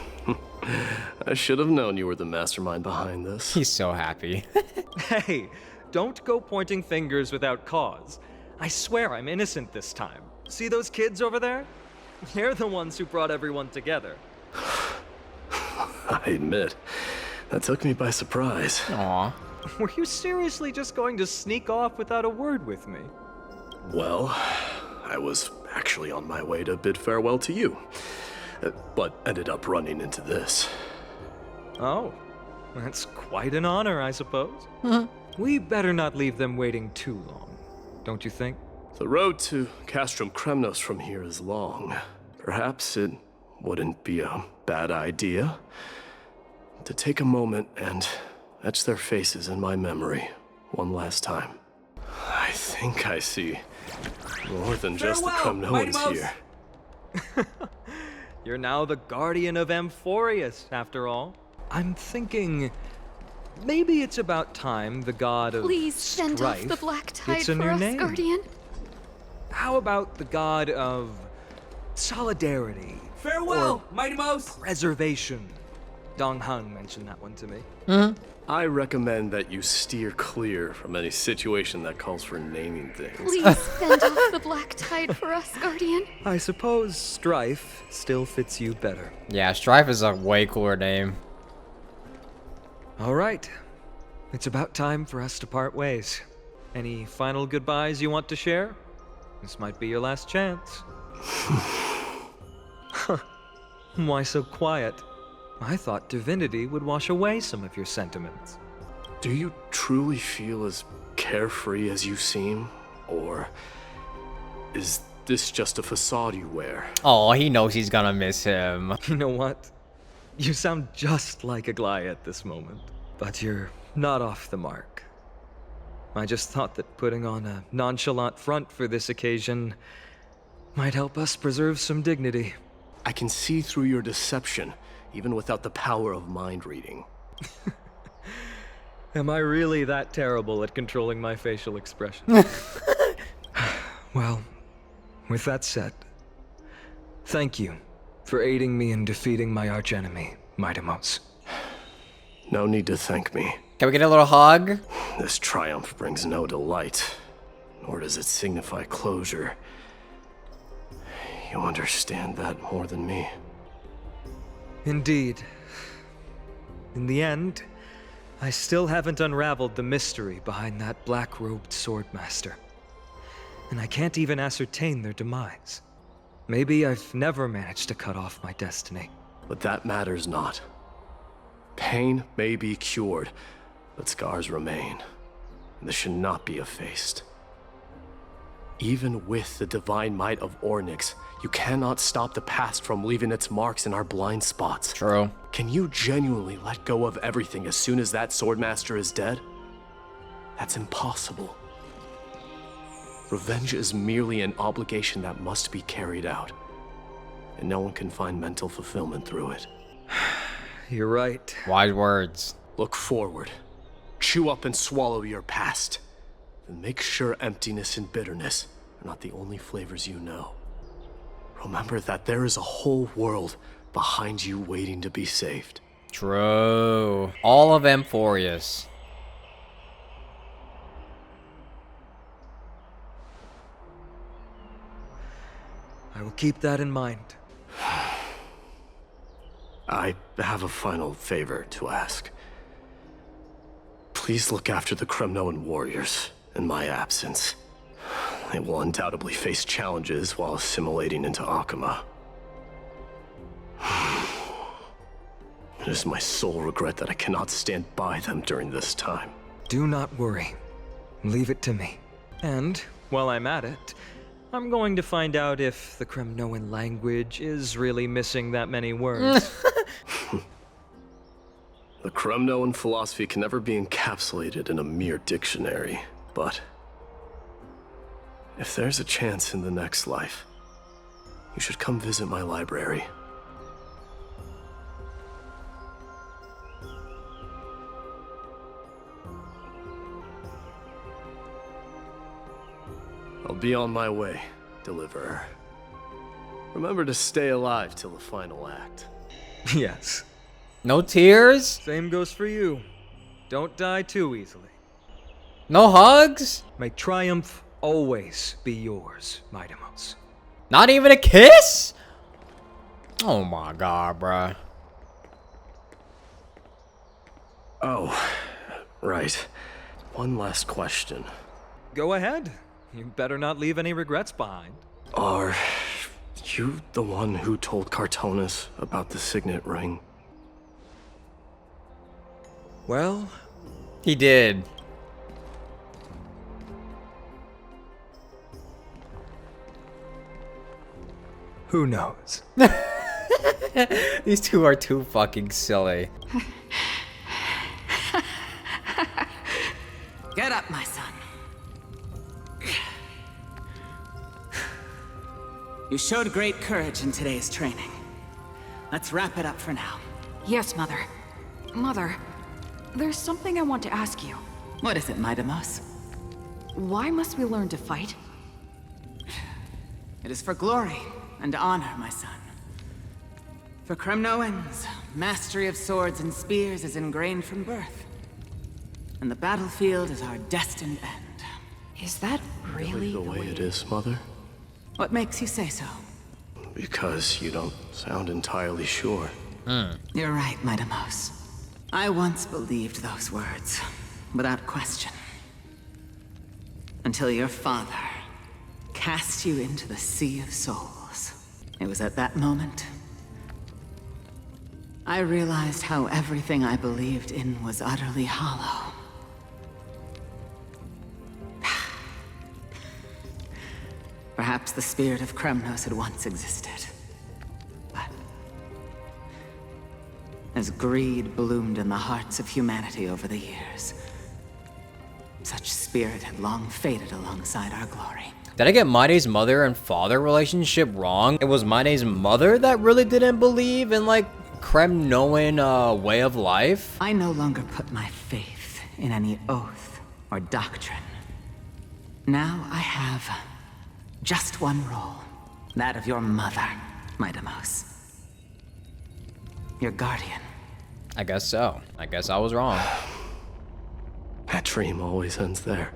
I should have known you were the mastermind behind this. He's so happy. Hey, don't go pointing fingers without cause. I swear I'm innocent this time. See those kids over there? They're the ones who brought everyone together. I admit, that took me by surprise. Aw. Were you seriously just going to sneak off without a word with me? Well, I was actually on my way to bid farewell to you, but ended up running into this. Oh, that's quite an honor, I suppose. We better not leave them waiting too long, don't you think? The road to Castrum Kremnos from here is long. Perhaps it wouldn't be a bad idea to take a moment and etch their faces in my memory one last time. I think I see more than just the Kremnoans here. You're now the guardian of Amphorius, after all. I'm thinking maybe it's about time the god of Please send off strife the black tide gets a for new us, name. Guardian. How about the god of solidarity? Farewell, or Mighty Mouse! preservation? Dong Hung mentioned that one to me. I recommend that you steer clear from any situation that calls for naming things. Please send off the black tide for us, Guardian. I suppose strife still fits you better. Yeah, Strife is a way cooler name. All right. It's about time for us to part ways. Any final goodbyes you want to share? This might be your last chance. Why so quiet? I thought divinity would wash away some of your sentiments. Do you truly feel as carefree as you seem? Or is this just a facade you wear? Oh, he knows he's gonna miss him. You know what? You sound just like Aglaia at this moment, but you're not off the mark. I just thought that putting on a nonchalant front for this occasion might help us preserve some dignity. I can see through your deception, even without the power of mind reading. Am I really that terrible at controlling my facial expression? Well, with that said, thank you for aiding me in defeating my archenemy, Mightimos. No need to thank me. Can we get a little hug? This triumph brings no delight, nor does it signify closure. You understand that more than me. Indeed. In the end, I still haven't unraveled the mystery behind that black-robed swordmaster. And I can't even ascertain their demise. Maybe I've never managed to cut off my destiny. But that matters not. Pain may be cured, but scars remain. And this should not be effaced. Even with the divine might of Ornyx, you cannot stop the past from leaving its marks in our blind spots. True. Can you genuinely let go of everything as soon as that swordmaster is dead? That's impossible. Revenge is merely an obligation that must be carried out. And no one can find mental fulfillment through it. You're right. Wise words. Look forward. Chew up and swallow your past. Then make sure emptiness and bitterness are not the only flavors you know. Remember that there is a whole world behind you waiting to be saved. True. All of Amphorius. I will keep that in mind. I have a final favor to ask. Please look after the Kremnoan warriors in my absence. They will undoubtedly face challenges while assimilating into Akama. It is my sole regret that I cannot stand by them during this time. Do not worry. Leave it to me. And, while I'm at it, I'm going to find out if the Kremnoan language is really missing that many words. The Kremnoan philosophy can never be encapsulated in a mere dictionary, but if there's a chance in the next life, you should come visit my library. I'll be on my way, Deliverer. Remember to stay alive till the final act. Yes. No tears? Same goes for you. Don't die too easily. No hugs? May triumph always be yours, Mightimos. Not even a kiss? Oh my god, bruh. Oh, right. One last question. Go ahead. You better not leave any regrets behind. Are you the one who told Cartonis about the signet ring? Well, he did. Who knows? These two are too fucking silly. Get up, my son. You showed great courage in today's training. Let's wrap it up for now. Yes, Mother. Mother, there's something I want to ask you. What is it, Midamos? Why must we learn to fight? It is for glory and honor, my son. For Kremnoans, mastery of swords and spears is ingrained from birth. And the battlefield is our destined end. Is that really the way it is, Mother? What makes you say so? Because you don't sound entirely sure. You're right, Midamos. I once believed those words, without question. Until your father cast you into the Sea of Souls. It was at that moment I realized how everything I believed in was utterly hollow. Perhaps the spirit of Kremnos had once existed. But as greed bloomed in the hearts of humanity over the years, such spirit had long faded alongside our glory. Did I get Maide's mother and father relationship wrong? It was Maide's mother that really didn't believe in, like, Kremnoan way of life? I no longer put my faith in any oath or doctrine. Now I have just one role. That of your mother, Midamos. Your guardian. I guess so. I guess I was wrong. That dream always ends there.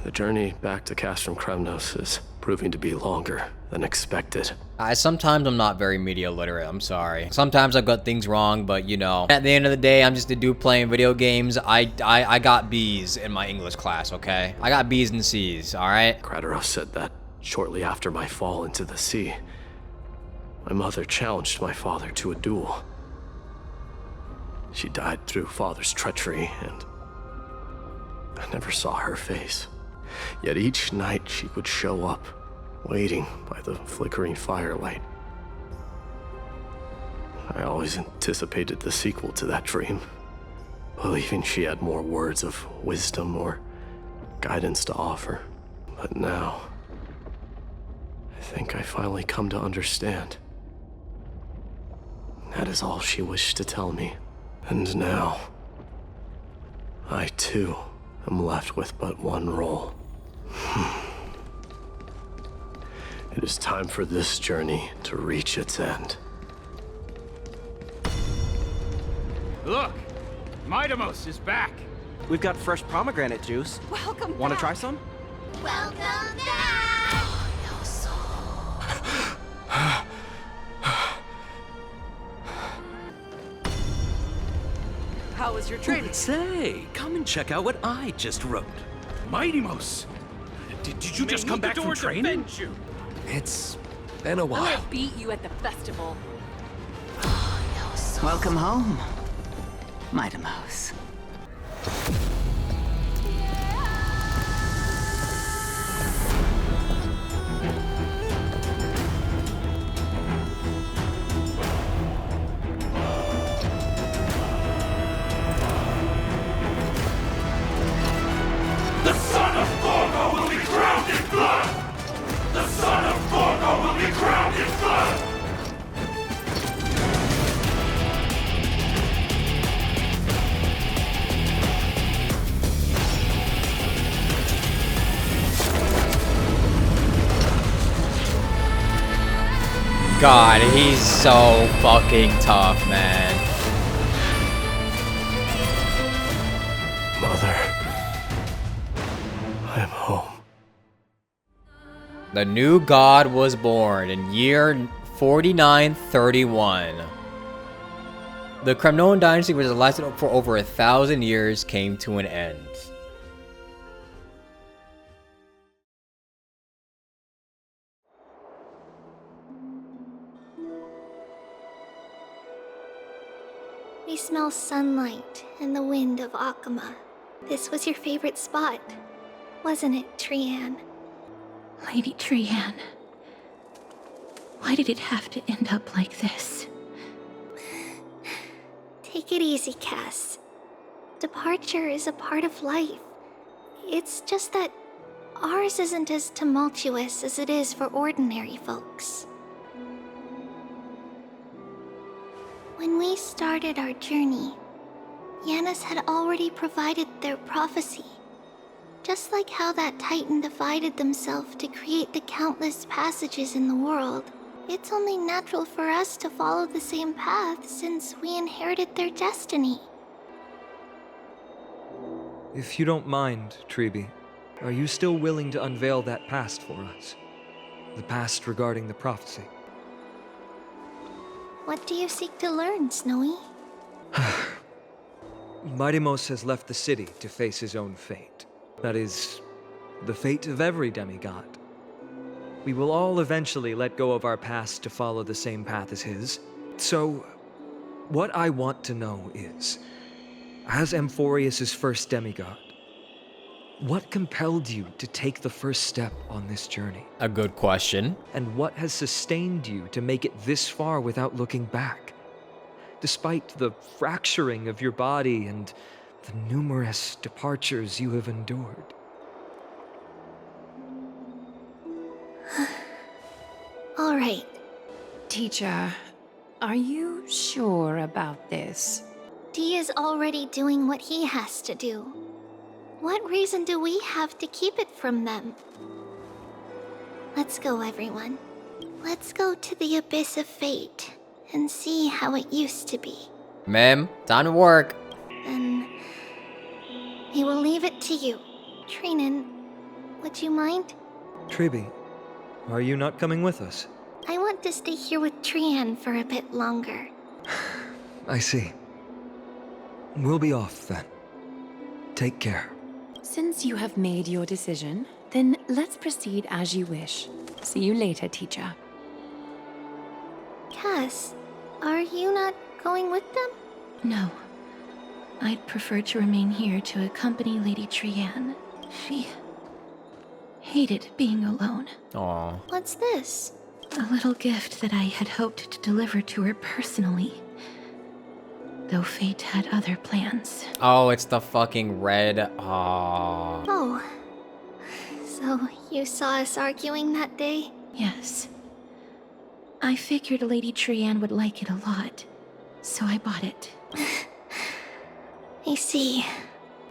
The journey back to Castrum Kremnos is proving to be longer than expected. Sometimes I'm not very media literate, I'm sorry. Sometimes I've got things wrong, but you know, at the end of the day, I'm just a dude playing video games. I got B's in my English class, okay? I got B's and C's, alright? Kratos said that shortly after my fall into the sea, my mother challenged my father to a duel. She died through father's treachery, and I never saw her face. Yet each night she would show up, waiting by the flickering firelight. I always anticipated the sequel to that dream, believing she had more words of wisdom or guidance to offer. But now, I think I finally come to understand. That is all she wished to tell me. And now, I too am left with but one role. It is time for this journey to reach its end. Look! Midamos is back! We've got fresh pomegranate juice. Welcome Want to try some? Welcome back! How was your training? Say, come and check out what I just wrote. Midamos! Did you just come back from training? It's been a while. I'm gonna beat you at the festival. Welcome home, Midamos. The son of Gorgo will be crowned in blood! The son of Gorgo will be crowned in blood! God, he's so fucking tough, man. Mother, I am home. The new god was born in year 4931. The Kremnoan dynasty, which has lasted for over 1,000 years, came to an end. I smell sunlight and the wind of Akama. This was your favorite spot, wasn't it, Trianne? Lady Trianne. Why did it have to end up like this? Take it easy, Cass. Departure is a part of life. It's just that ours isn't as tumultuous as it is for ordinary folks. When we started our journey, Yanis had already provided their prophecy. Just like how that Titan divided themselves to create the countless passages in the world, it's only natural for us to follow the same path since we inherited their destiny. If you don't mind, Treeby, are you still willing to unveil that past for us? The past regarding the prophecy? What do you seek to learn, Snowy? Midamos has left the city to face his own fate. That is, the fate of every demigod. We will all eventually let go of our past to follow the same path as his. So, what I want to know is, as Amphorius' first demigod, what compelled you to take the first step on this journey? A good question. And what has sustained you to make it this far without looking back? Despite the fracturing of your body and the numerous departures you have endured. All right. Teacher, are you sure about this? Dee is already doing what he has to do. What reason do we have to keep it from them? Let's go, everyone. Let's go to the Abyss of Fate and see how it used to be. Ma'am, time to work. Then we will leave it to you. Trinan, would you mind? Treeby, are you not coming with us? I want to stay here with Trian for a bit longer. I see. We'll be off then. Take care. Since you have made your decision, then let's proceed as you wish. See you later, teacher. Cass, are you not going with them? No. I'd prefer to remain here to accompany Lady Trian. She hated being alone. Aw. What's this? A little gift that I had hoped to deliver to her personally. Though fate had other plans. Oh, it's the fucking red. Aww. Oh. So you saw us arguing that day? Yes. I figured Lady Trian would like it a lot, so I bought it. I see.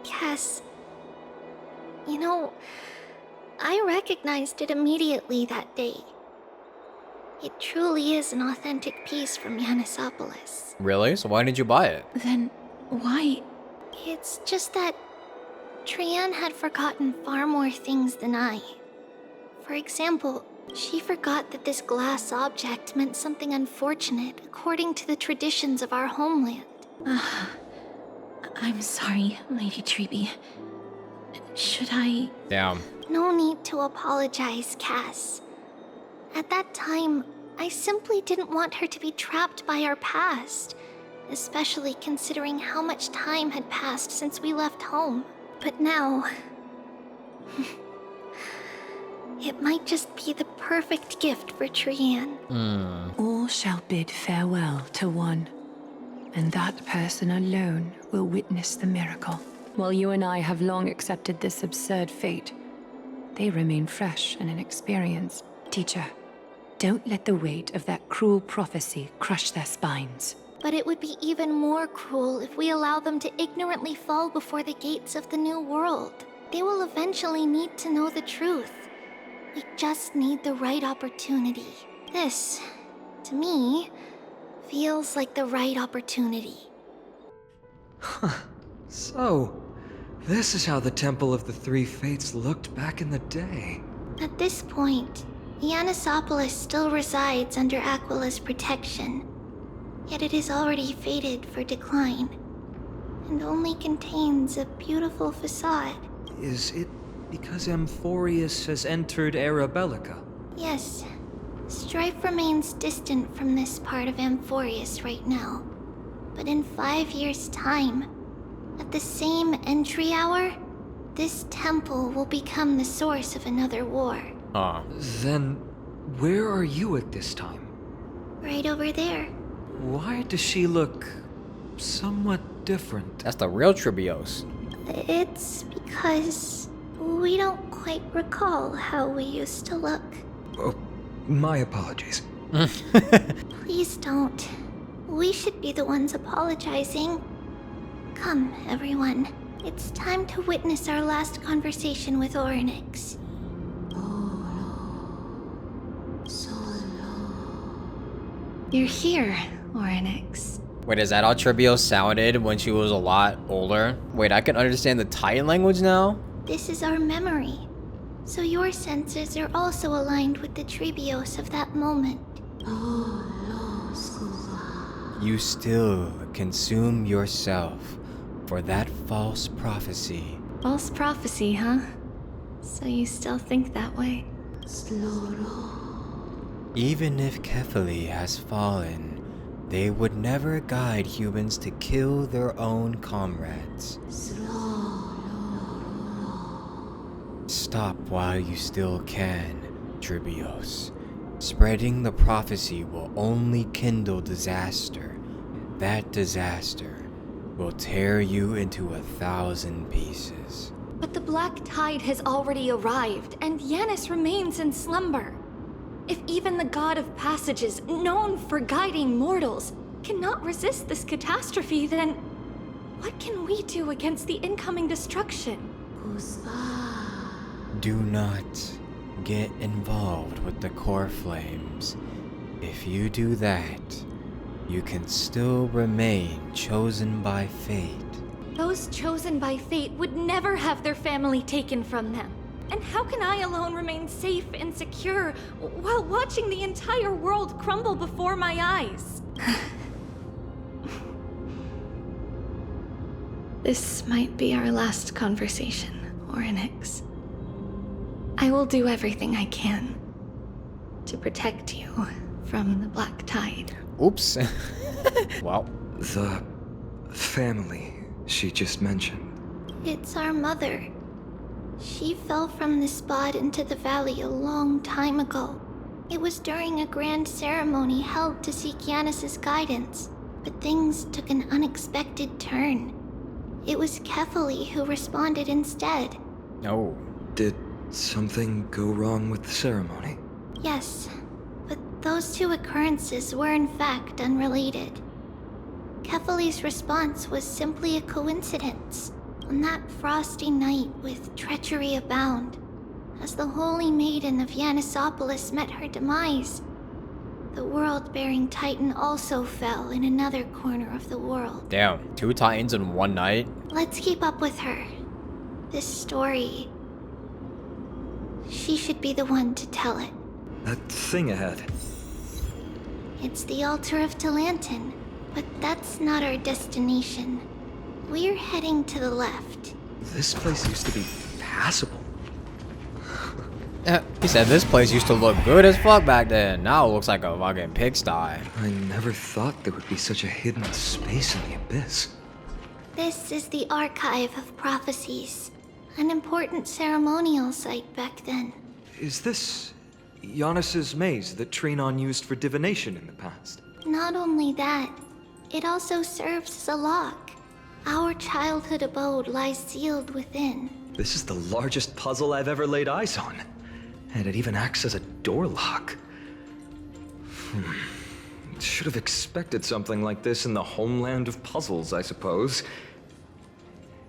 Cass. You know, I recognized it immediately that day. It truly is an authentic piece from Yanisopolis. Really? So why did you buy it? Then why? It's just that Trian had forgotten far more things than I. For example, she forgot that this glass object meant something unfortunate according to the traditions of our homeland. I'm sorry, Lady Treeby. Should I? Damn. No need to apologize, Cass. At that time, I simply didn't want her to be trapped by our past, especially considering how much time had passed since we left home. But now, it might just be the perfect gift for Trian. All shall bid farewell to one, and that person alone will witness the miracle. While you and I have long accepted this absurd fate, they remain fresh and inexperienced. Teacher, don't let the weight of that cruel prophecy crush their spines. But it would be even more cruel if we allow them to ignorantly fall before the gates of the new world. They will eventually need to know the truth. We just need the right opportunity. This, to me, feels like the right opportunity. So, this is how the Temple of the Three Fates looked back in the day. At this point, Yanisopolis still resides under Aquila's protection, yet it is already fated for decline, and only contains a beautiful facade. Is it because Amphorius has entered Era Bellica? Yes, strife remains distant from this part of Amphorius right now, but in 5 years' time, at the same entry hour, this temple will become the source of another war. Then, Where are you at this time? Right over there. Why does she look somewhat different? That's the real Tribios. It's because we don't quite recall how we used to look. Oh, my apologies. Please don't. We should be the ones apologizing. Come, everyone. It's time to witness our last conversation with Orynyx. You're here, Orynyx. Wait, is that how Tribios sounded when she was a lot older? Wait, I can understand the Titan language now? This is our memory. So your senses are also aligned with the Tribios of that moment. You still consume yourself for that false prophecy. False prophecy, huh? So you still think that way? Even if Kefali has fallen, they would never guide humans to kill their own comrades. Stop while you still can, Tribios. Spreading the prophecy will only kindle disaster. That disaster will tear you into 1,000 pieces. But the Black Tide has already arrived, and Yanis remains in slumber. If even the God of Passages, known for guiding mortals, cannot resist this catastrophe, then what can we do against the incoming destruction? Do not get involved with the core flames. If you do that, you can still remain chosen by fate. Those chosen by fate would never have their family taken from them. And how can I alone remain safe and secure while watching the entire world crumble before my eyes? This might be our last conversation, Orynyx. I will do everything I can to protect you from the Black Tide. Oops. Wow. The family she just mentioned. It's our mother. She fell from the spot into the valley a long time ago. It was during a grand ceremony held to seek Yanis's guidance, but things took an unexpected turn. It was Kefali who responded instead. Oh. Did something go wrong with the ceremony? Yes, but those two occurrences were in fact unrelated. Kefali's response was simply a coincidence. On that frosty night with treachery abound, as the holy maiden of Yanisopolis met her demise, the world-bearing titan also fell in another corner of the world. Damn, 2 titans in one night? Let's keep up with her. This story... she should be the one to tell it. That thing ahead. It's the altar of Talantin, but that's not our destination. We're heading to the left. This place used to be passable. He said this place used to look good as fuck back then. Now it looks like a fucking pigsty. I never thought there would be such a hidden space in the abyss. This is the Archive of Prophecies, an important ceremonial site back then. Is this Yanis's maze that Trinon used for divination in the past? Not only that, it also serves as a lock. Our childhood abode lies sealed within. This is the largest puzzle I've ever laid eyes on. And it even acts as a door lock. Should have expected something like this in the homeland of puzzles, I suppose.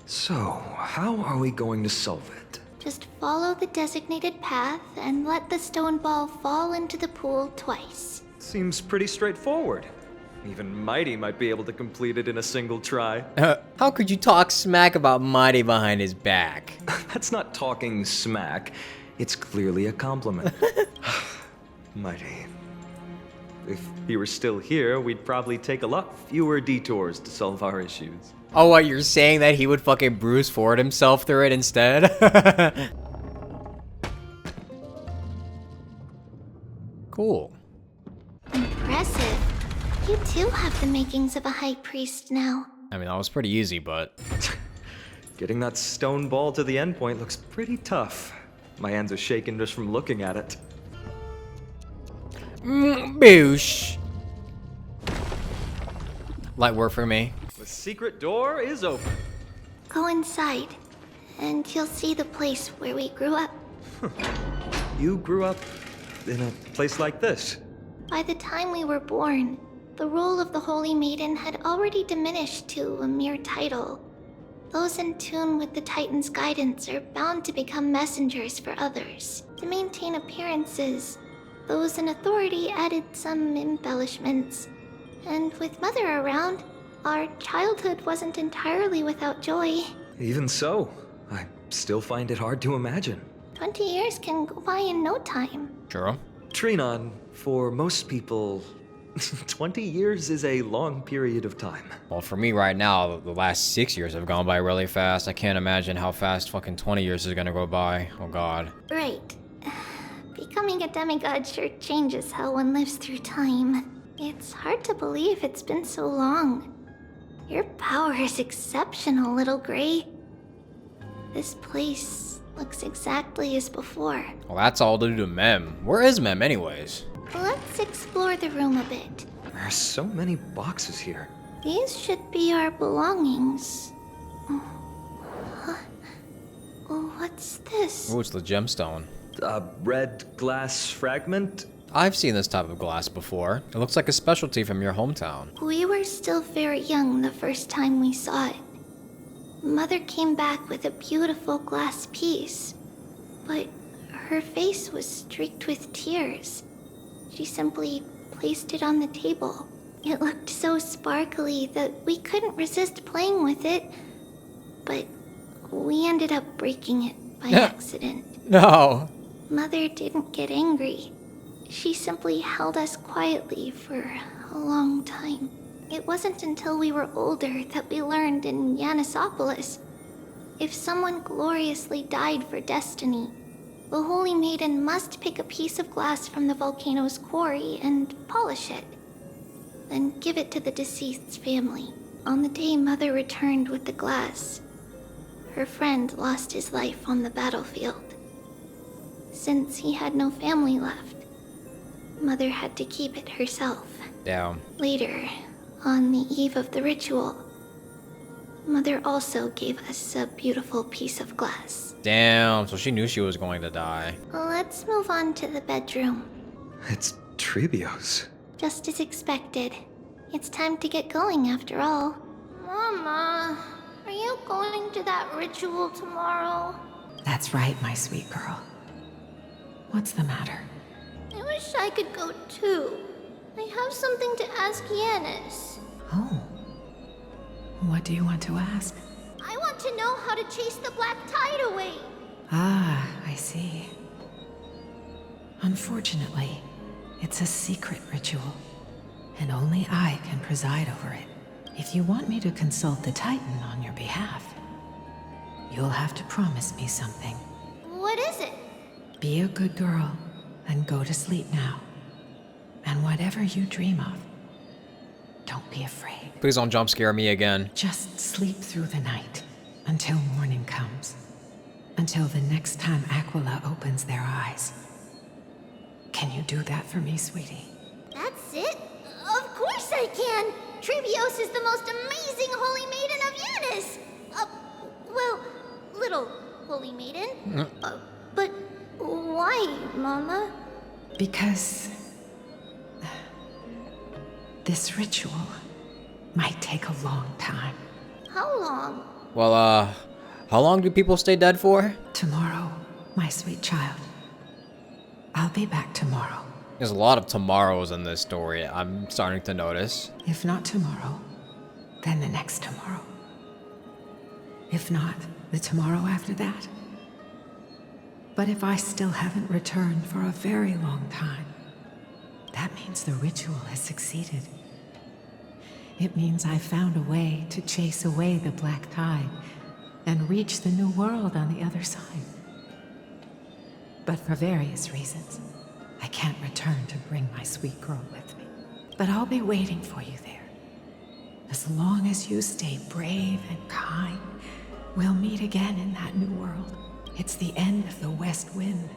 So, how are we going to solve it? Just follow the designated path and let the stone ball fall into the pool twice. Seems pretty straightforward. Even Mighty might be able to complete it in a single try. How could you talk smack about Mighty behind his back? That's not talking smack. It's clearly a compliment. Mighty. If he were still here, we'd probably take a lot fewer detours to solve our issues. Oh, what, you're saying that he would fucking Bruce Ford himself through it instead? Cool. Impressive. You too have the makings of a high priest now. I mean, that was pretty easy, but... Getting that stone ball to the endpoint looks pretty tough. My hands are shaking just from looking at it. Boosh. Light work for me. The secret door is open. Go inside, and you'll see the place where we grew up. You grew up in a place like this. By the time we were born, the role of the Holy Maiden had already diminished to a mere title. Those in tune with the Titan's guidance are bound to become messengers for others. To maintain appearances, those in authority added some embellishments. And with Mother around, our childhood wasn't entirely without joy. Even so, I still find it hard to imagine. 20 years can go by in no time. Sure. Trinon, for most people, 20 years is a long period of time. Well, for me right now, the last 6 years have gone by really fast. I can't imagine how fast fucking 20 years is gonna go by. Oh god. Right. Becoming a demigod sure changes how one lives through time. It's hard to believe it's been so long. Your power is exceptional, little Gray. This place looks exactly as before. Well, that's all due to Mem. Where is Mem anyways? Let's explore the room a bit. There are so many boxes here. These should be our belongings. Huh? What's this? Oh, it's the gemstone. A red glass fragment? I've seen this type of glass before. It looks like a specialty from your hometown. We were still very young the first time we saw it. Mother came back with a beautiful glass piece, but her face was streaked with tears. She simply placed it on the table. It looked so sparkly that we couldn't resist playing with it, but we ended up breaking it by accident. No. Mother didn't get angry. She simply held us quietly for a long time. It wasn't until we were older that we learned in Yanisopolis, if someone gloriously died for destiny, the Holy Maiden must pick a piece of glass from the volcano's quarry and polish it, then give it to the deceased's family. On the day Mother returned with the glass, her friend lost his life on the battlefield. Since he had no family left, Mother had to keep it herself. Damn. Later, on the eve of the ritual, Mother also gave us a beautiful piece of glass. Damn, so she knew she was going to die. Let's move on to the bedroom. It's Trebio's. Just as expected. It's time to get going after all. Mama, are you going to that ritual tomorrow? That's right, my sweet girl. What's the matter? I wish I could go too. I have something to ask Yanis. Oh. What do you want to ask? I want to know how to chase the black tide away. Ah, I see. Unfortunately, it's a secret ritual, and only I can preside over it. If you want me to consult the Titan on your behalf, you'll have to promise me something. What is it? Be a good girl and go to sleep now. And whatever you dream of, don't be afraid. Please don't jump scare me again. Just sleep through the night until morning comes. Until the next time Aquila opens their eyes. Can you do that for me, sweetie? That's it? Of course I can! Trebios is the most amazing Holy Maiden of Yanis! Well, little Holy Maiden. But why, Mama? Because this ritual might take a long time. How long? Well, how long do people stay dead for? Tomorrow, my sweet child. I'll be back tomorrow. There's a lot of tomorrows in this story, I'm starting to notice. If not tomorrow, then the next tomorrow. If not, the tomorrow after that. But if I still haven't returned for a very long time, that means the ritual has succeeded. It means I found a way to chase away the black tide and reach the new world on the other side. But for various reasons, I can't return to bring my sweet girl with me. But I'll be waiting for you there. As long as you stay brave and kind, we'll meet again in that new world. It's the end of the west wind,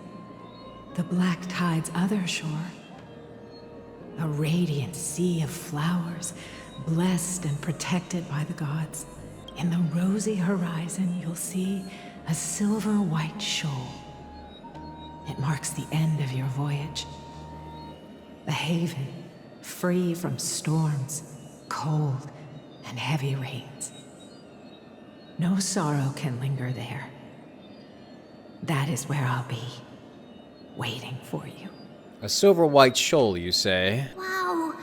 the black tide's other shore. A radiant sea of flowers, blessed and protected by the gods. In the rosy horizon, you'll see a silver white shoal. It marks the end of your voyage. The haven, free from storms, cold, and heavy rains. No sorrow can linger there. That is where I'll be, waiting for you. A silver white shoal, you say? Wow,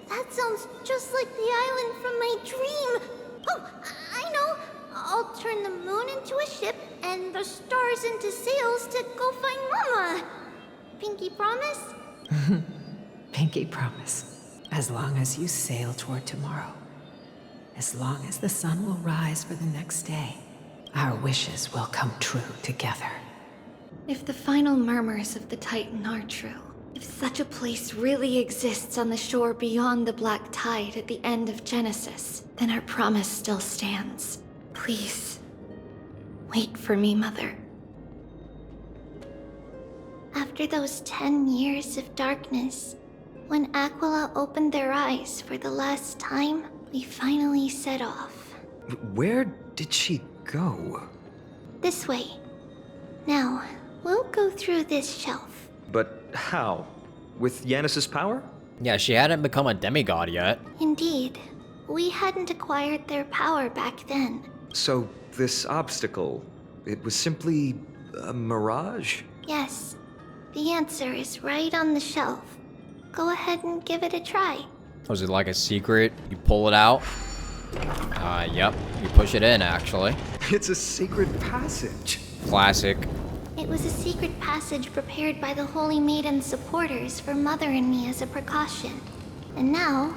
that sounds just like the island from my dream. Oh, I know. I'll turn the moon into a ship and the stars into sails to go find Mama. Pinky promise? Pinky promise. As long as you sail toward tomorrow. As long as the sun will rise for the next day. Our wishes will come true together. If the final murmurs of the Titan are true, if such a place really exists on the shore beyond the Black Tide at the end of Genesis, then our promise still stands. Please, wait for me, Mother. After those 10 years of darkness, when Aquila opened their eyes for the last time, we finally set off. Where did she go? This way. Now, we'll go through this shelf. But how? With Yanis's power? Yeah, she hadn't become a demigod yet. Indeed. We hadn't acquired their power back then. So, this obstacle, it was simply a mirage? Yes. The answer is right on the shelf. Go ahead and give it a try. Was it like a secret? You pull it out? Yep. You push it in, actually. It's a secret passage. Classic. It was a secret passage prepared by the Holy Maiden's supporters for Mother and me as a precaution. And now,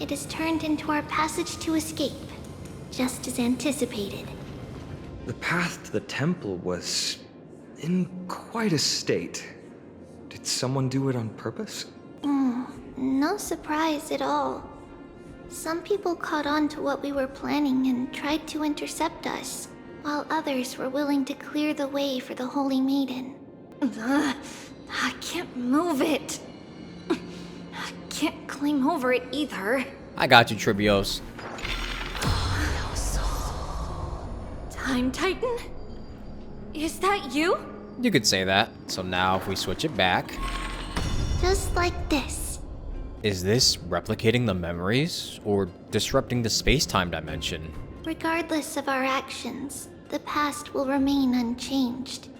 it has turned into our passage to escape, just as anticipated. The path to the temple was in quite a state. Did someone do it on purpose? No surprise at all. Some people caught on to what we were planning and tried to intercept us, while others were willing to clear the way for the Holy Maiden. I can't move it. I can't climb over it either. I got you, Tribios. Time Titan? Is that you? You could say that. So now if we switch it back. Just like this. Is this replicating the memories or disrupting the space-time dimension? Regardless of our actions, the past will remain unchanged.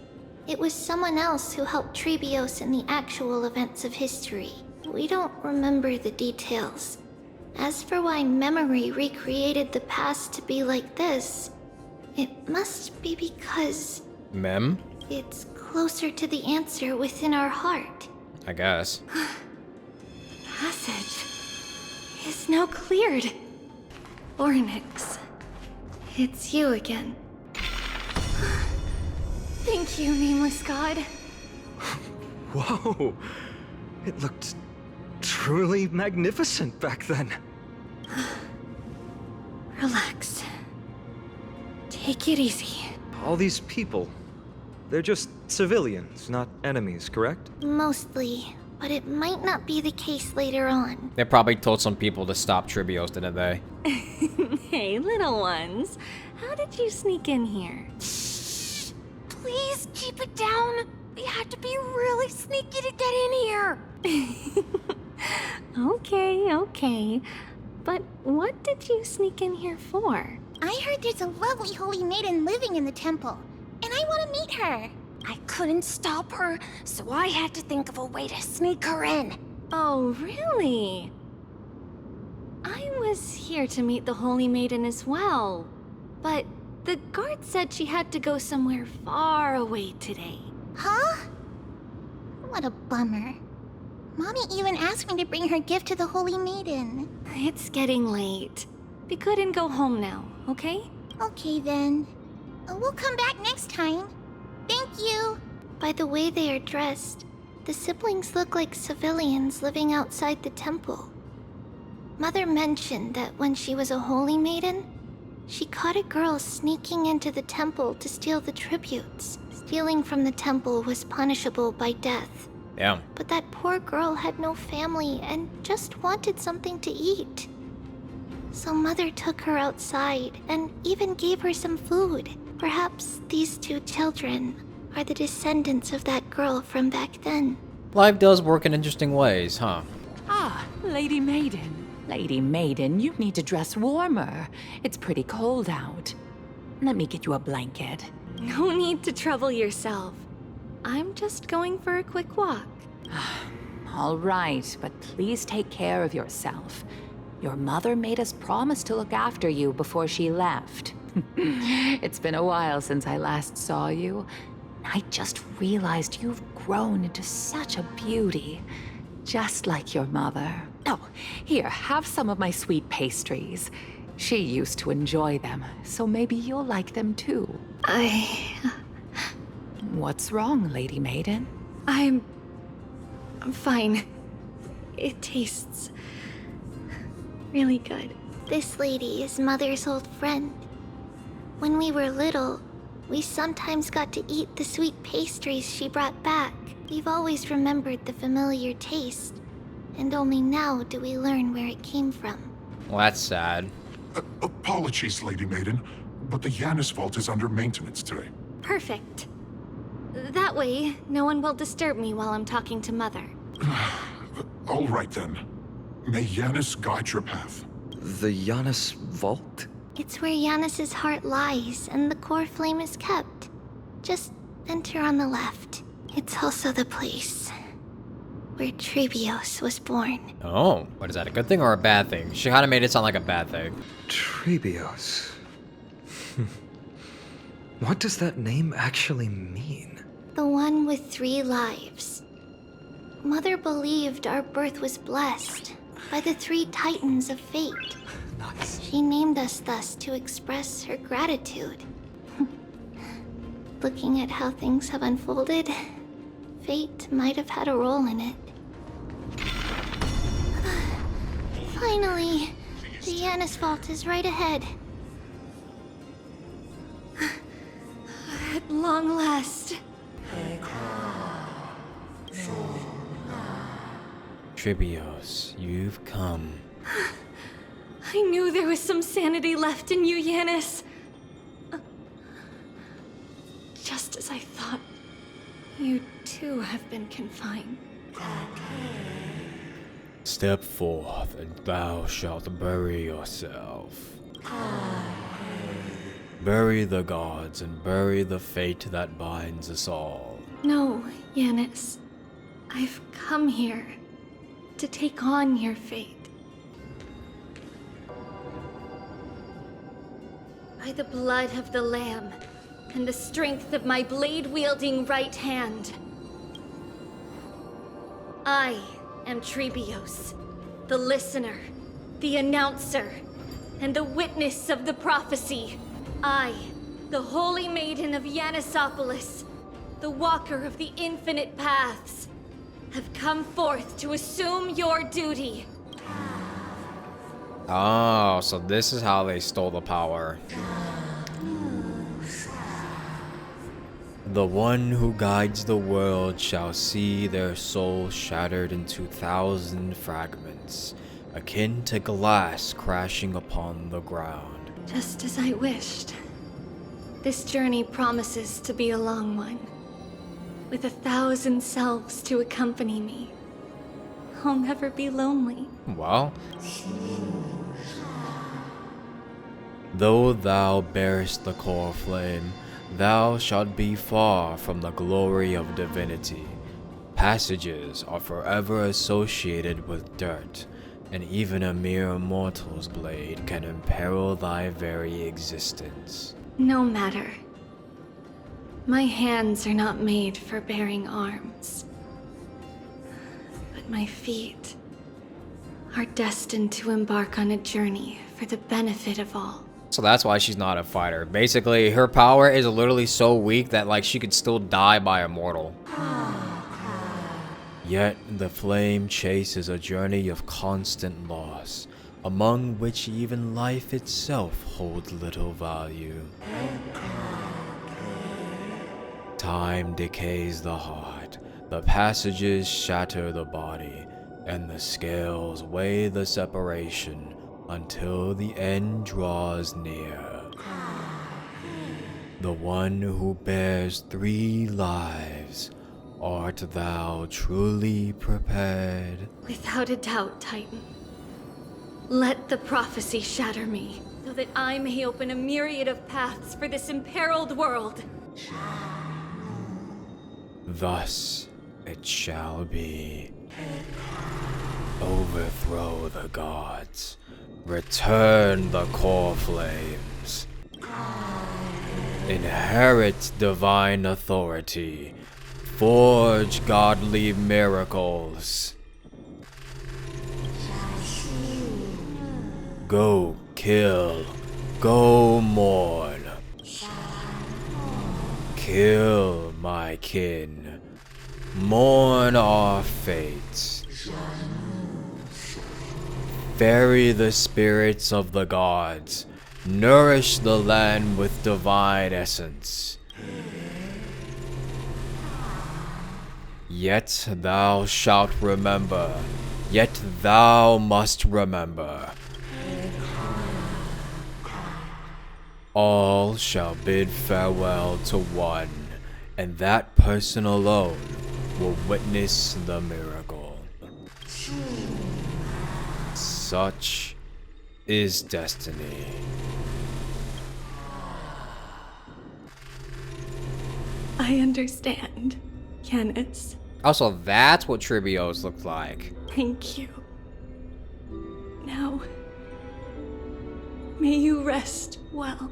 It was someone else who helped Trebios in the actual events of history. We don't remember the details. As for why memory recreated the past to be like this, it must be because Mem? it's closer to the answer within our heart. I guess. Passage is now cleared. Ornyx, it's you again. Thank you, nameless god. Whoa! It looked truly magnificent back then. Relax. Take it easy. All these people, they're just civilians, not enemies, correct? Mostly, but it might not be the case later on. They probably told some people to stop Tribios, didn't they? Hey, little ones. How did you sneak in here? Please keep it down. We had to be really sneaky to get in here. Okay. But what did you sneak in here for? I heard there's a lovely holy maiden living in the temple, and I want to meet her. I couldn't stop her, so I had to think of a way to sneak her in. Oh, really? I was here to meet the Holy Maiden as well, but the guard said she had to go somewhere far away today. Huh? What a bummer. Mommy even asked me to bring her gift to the Holy Maiden. It's getting late. We couldn't go home now, okay? Okay then. We'll come back next time. Thank you. By the way they are dressed, the siblings look like civilians living outside the temple. Mother mentioned that when she was a holy maiden, she caught a girl sneaking into the temple to steal the tributes. Stealing from the temple was punishable by death. Damn. But that poor girl had no family and just wanted something to eat. So Mother took her outside and even gave her some food. Perhaps these two children are the descendants of that girl from back then. Life does work in interesting ways, huh? Ah, Lady Maiden. Lady Maiden, you need to dress warmer. It's pretty cold out. Let me get you a blanket. No need to trouble yourself. I'm just going for a quick walk. All right, but please take care of yourself. Your mother made us promise to look after you before she left. It's been a while since I last saw you. I just realized you've grown into such a beauty. Just like your mother. Oh, here, have some of my sweet pastries. She used to enjoy them, so maybe you'll like them too. What's wrong, Lady Maiden? I'm fine. It tastes really good. This lady is Mother's old friend. When we were little, we sometimes got to eat the sweet pastries she brought back. We've always remembered the familiar taste, and only now do we learn where it came from. Well, that's sad. Apologies, Lady Maiden, but the Janus Vault is under maintenance today. Perfect. That way, no one will disturb me while I'm talking to Mother. All right then. May Janus guide your path. The Janus Vault? It's where Janus's heart lies and the core flame is kept. Just enter on the left. It's also the place where Trebios was born. Oh, what is that, a good thing or a bad thing? She kind of made it sound like a bad thing. Trebios. What does that name actually mean? The one with 3 lives. Mother believed our birth was blessed by the 3 titans of fate. Nice. She named us thus to express her gratitude. Looking at how things have unfolded, fate might have had a role in it. Finally, the Janus Vault is right ahead. At long last. Trebios, you've come. I knew there was some sanity left in you, Janus. Just as I thought, you too have been confined. Step forth, and thou shalt bury yourself. Bury the gods, and bury the fate that binds us all. No, Janus. I've come here to take on your fate. By the blood of the Lamb, and the strength of my blade-wielding right hand. I am Trebios, the listener, the announcer, and the witness of the prophecy. I, the Holy Maiden of Yanusopolis, the walker of the infinite paths, have come forth to assume your duty. Oh, so this is how they stole the power. The one who guides the world shall see their soul shattered into 1,000 fragments, akin to glass crashing upon the ground. Just as I wished. This journey promises to be a long one, with 1,000 selves to accompany me. I'll never be lonely. Well, though thou bearest the core flame, thou shalt be far from the glory of divinity. Passages are forever associated with dirt, and even a mere mortal's blade can imperil thy very existence. No matter. My hands are not made for bearing arms. But my feet are destined to embark on a journey for the benefit of all. So that's why she's not a fighter. Basically, her power is literally so weak that like she could still die by a mortal. Yet the flame chases a journey of constant loss, among which even life itself holds little value. Time decays the heart, The passages shatter the body, and the scales weigh the separation until the end draws near. The one who bears 3 lives, art thou truly prepared? Without a doubt, Titan. Let the prophecy shatter me, so that I may open a myriad of paths for this imperiled world. Thus it shall be. Overthrow the gods. Return the core flames. Inherit divine authority. Forge godly miracles. Go kill. Go mourn. Kill my kin. Mourn our fates. Ferry the spirits of the gods. Nourish the land with divine essence. Yet thou shalt remember. Yet thou must remember. All shall bid farewell to one, and that person alone will witness the miracle. Such is destiny. I understand, Yanis. Also, that's what Tribios looked like. Thank you. Now, may you rest well.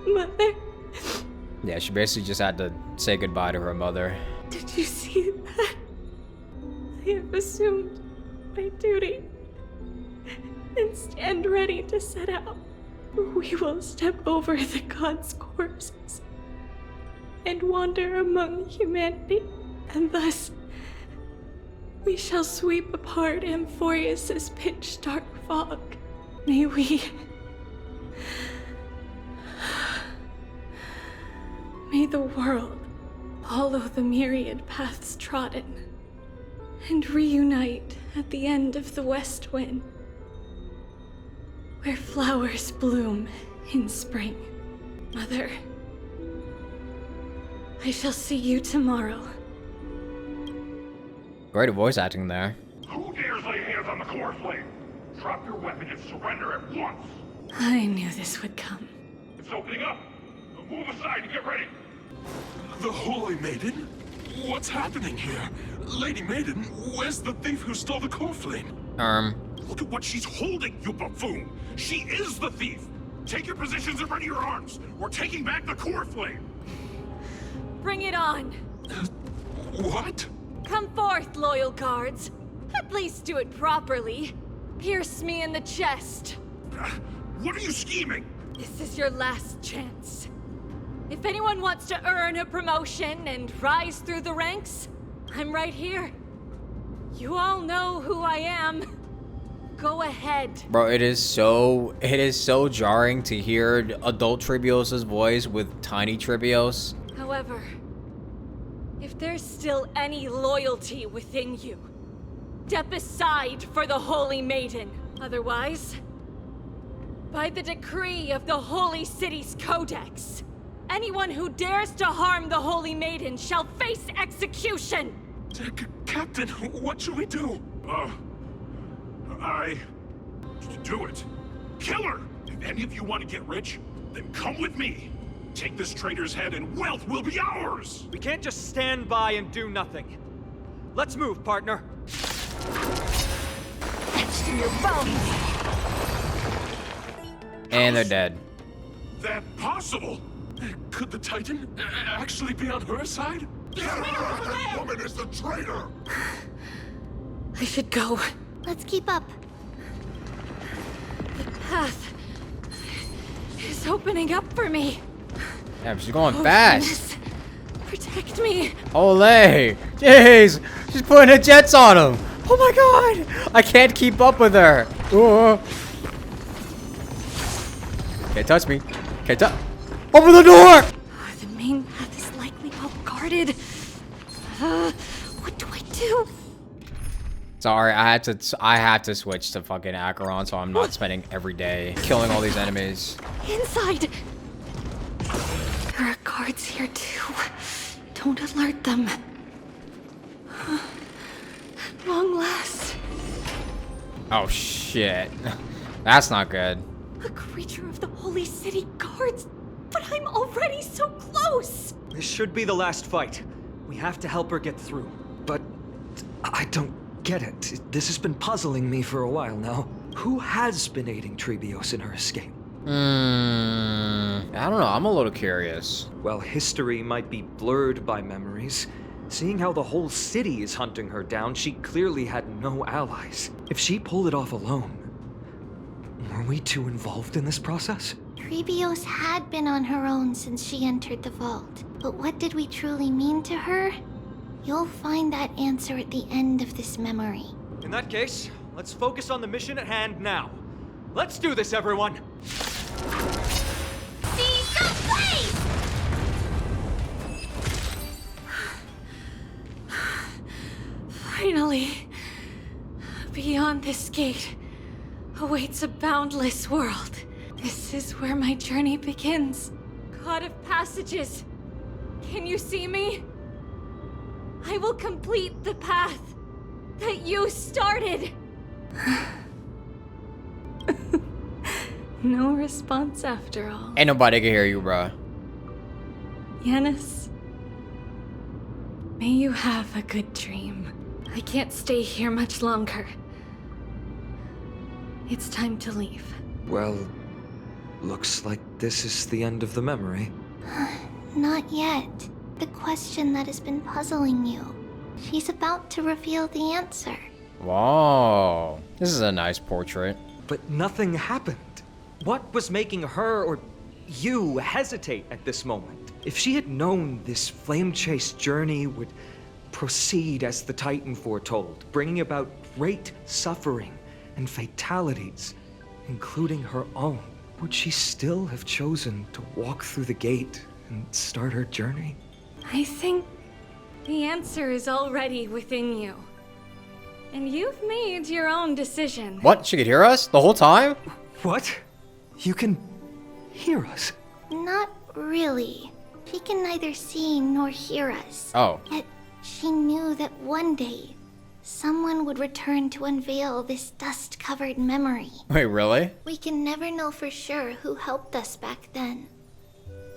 Mother? Yeah, she basically just had to say goodbye to her mother. Did you see that? I have assumed my duty and stand ready to set out. We will step over the gods' corpses and wander among humanity, and thus we shall sweep apart Amphorius's pitch-dark fog. May we... May the world follow the myriad paths trodden and reunite at the end of the west wind, where flowers bloom in spring. Mother, I shall see you tomorrow. Great voice acting there. Who dares lay hands on the core flame? Drop your weapon and surrender at once. I knew this would come. It's opening up. Move aside and get ready. The Holy Maiden? What's happening here? Lady Maiden, where's the thief who stole the core flame? Look at what she's holding, you buffoon! She is the thief! Take your positions and ready your arms! We're taking back the core flame! Bring it on! What? Come forth, loyal guards. At least do it properly. Pierce me in the chest. What are you scheming? This is your last chance. If anyone wants to earn a promotion and rise through the ranks, I'm right here. You all know who I am. Go ahead. Bro, it is so jarring to hear adult Tribios' voice with tiny Tribios. However, if there's still any loyalty within you, step aside for the Holy Maiden. Otherwise, by the decree of the Holy City's Codex, anyone who dares to harm the Holy Maiden shall face execution! Captain, what should we do? Do it. Kill her! If any of you want to get rich, then come with me. Take this traitor's head and wealth will be ours! We can't just stand by and do nothing. Let's move, partner. Etched in your bones! And they're dead. That possible? Could the Titan actually be on her side? That woman is the traitor! I should go. Let's keep up. The path is opening up for me. Yeah, she's going Oh, fast. goodness. Protect me. Olay! Jeez! She's putting her jets on him! Oh my god! I can't keep up with her. Ooh. Can't touch me. Can't touch. Open the door! The main path is likely well guarded. What do I do? Sorry, I had to switch to fucking Acheron, so I'm not spending every day killing all these enemies. Inside! There are guards here too. Don't alert them. At long last. Oh shit. That's not good. A creature of the Holy City guards. But I'm already so close! This should be the last fight. We have to help her get through. But I don't get it. This has been puzzling me for a while now. Who has been aiding Trebios in her escape? I don't know. I'm a little curious. Well, history might be blurred by memories. Seeing how the whole city is hunting her down, she clearly had no allies. If she pulled it off alone, were we too involved in this process? Trebios had been on her own since she entered the vault. But what did we truly mean to her? You'll find that answer at the end of this memory. In that case, let's focus on the mission at hand now. Let's do this, everyone! See some place! Finally, beyond this gate awaits a boundless world. This is where my journey begins. God of passages, can you see me? I will complete the path that you started. No response after all. Ain't nobody can hear you, bruh. Yanis, may you have a good dream. I can't stay here much longer. It's time to leave. Well, looks like this is the end of the memory. Not yet. The question that has been puzzling you. She's about to reveal the answer. Wow. This is a nice portrait. But nothing happened. What was making her or you hesitate at this moment? If she had known this flame chase journey would proceed as the Titan foretold, bringing about great suffering and fatalities, including her own, would she still have chosen to walk through the gate and start her journey? I think the answer is already within you. And you've made your own decision. What? She could hear us the whole time? What? You can hear us? Not really. She can neither see nor hear us. Oh. Yet she knew that one day, someone would return to unveil this dust-covered memory. Wait, really? We can never know for sure who helped us back then.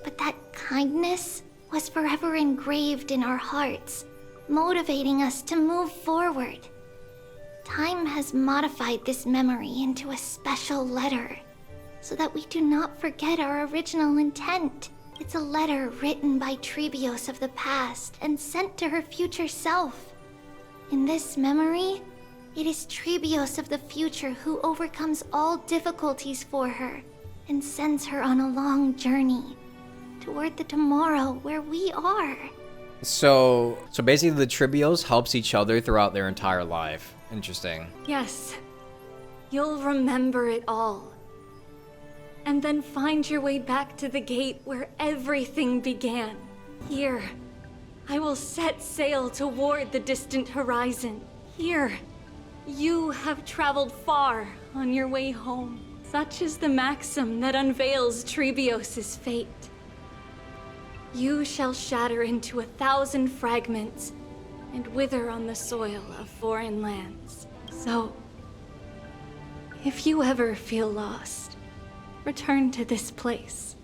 But that kindness was forever engraved in our hearts, motivating us to move forward. Time has modified this memory into a special letter, so that we do not forget our original intent. It's a letter written by Trebios of the past and sent to her future self. In this memory, it is Trebios of the future who overcomes all difficulties for her and sends her on a long journey toward the tomorrow where we are. So basically the Trebios helps each other throughout their entire life. Interesting. Yes. You'll remember it all. And then find your way back to the gate where everything began. Here, I will set sail toward the distant horizon. Here, you have traveled far on your way home. Such is the maxim that unveils Trebios' fate. You shall shatter into 1,000 fragments and wither on the soil of foreign lands. So, if you ever feel lost, return to this place.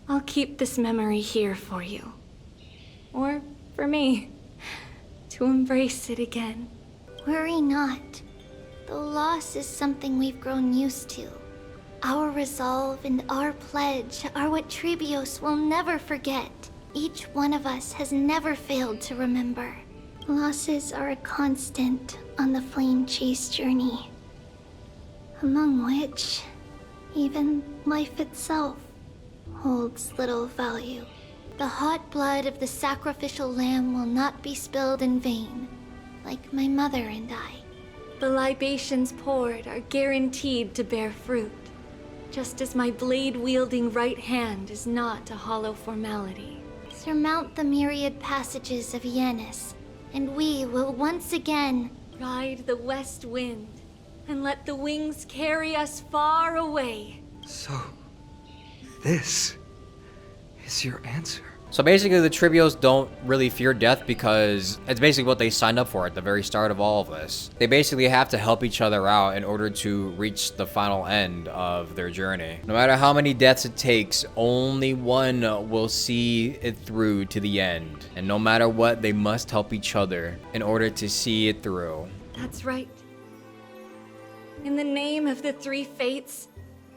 I'll keep this memory here for you. Or for me, to embrace it again. Worry not. Though loss is something we've grown used to, our resolve and our pledge are what Trebios will never forget. Each one of us has never failed to remember. Losses are a constant on the flame chase journey, among which even life itself holds little value. The hot blood of the sacrificial lamb will not be spilled in vain, like my mother and I. The libations poured are guaranteed to bear fruit, just as my blade-wielding right hand is not a hollow formality. Surmount the myriad passages of Yanis, and we will once again ride the west wind and let the wings carry us far away. So, this is your answer. So basically the Trivios don't really fear death because it's basically what they signed up for at the very start of all of this. They basically have to help each other out in order to reach the final end of their journey. No matter how many deaths it takes, only one will see it through to the end. And no matter what, they must help each other in order to see it through. That's right. In the name of the three fates,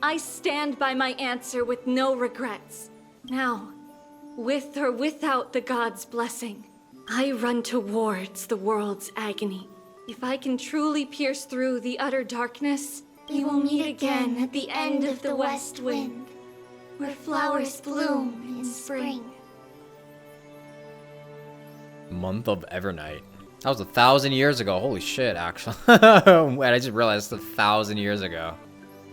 I stand by my answer with no regrets. Now, with or without the gods' blessing, I run towards the world's agony. If I can truly pierce through the utter darkness, we will meet again at the end of the west wind, where flowers bloom in spring. Month of Evernight. That was 1,000 years ago. Holy shit, actually. And I just realized it's 1,000 years ago.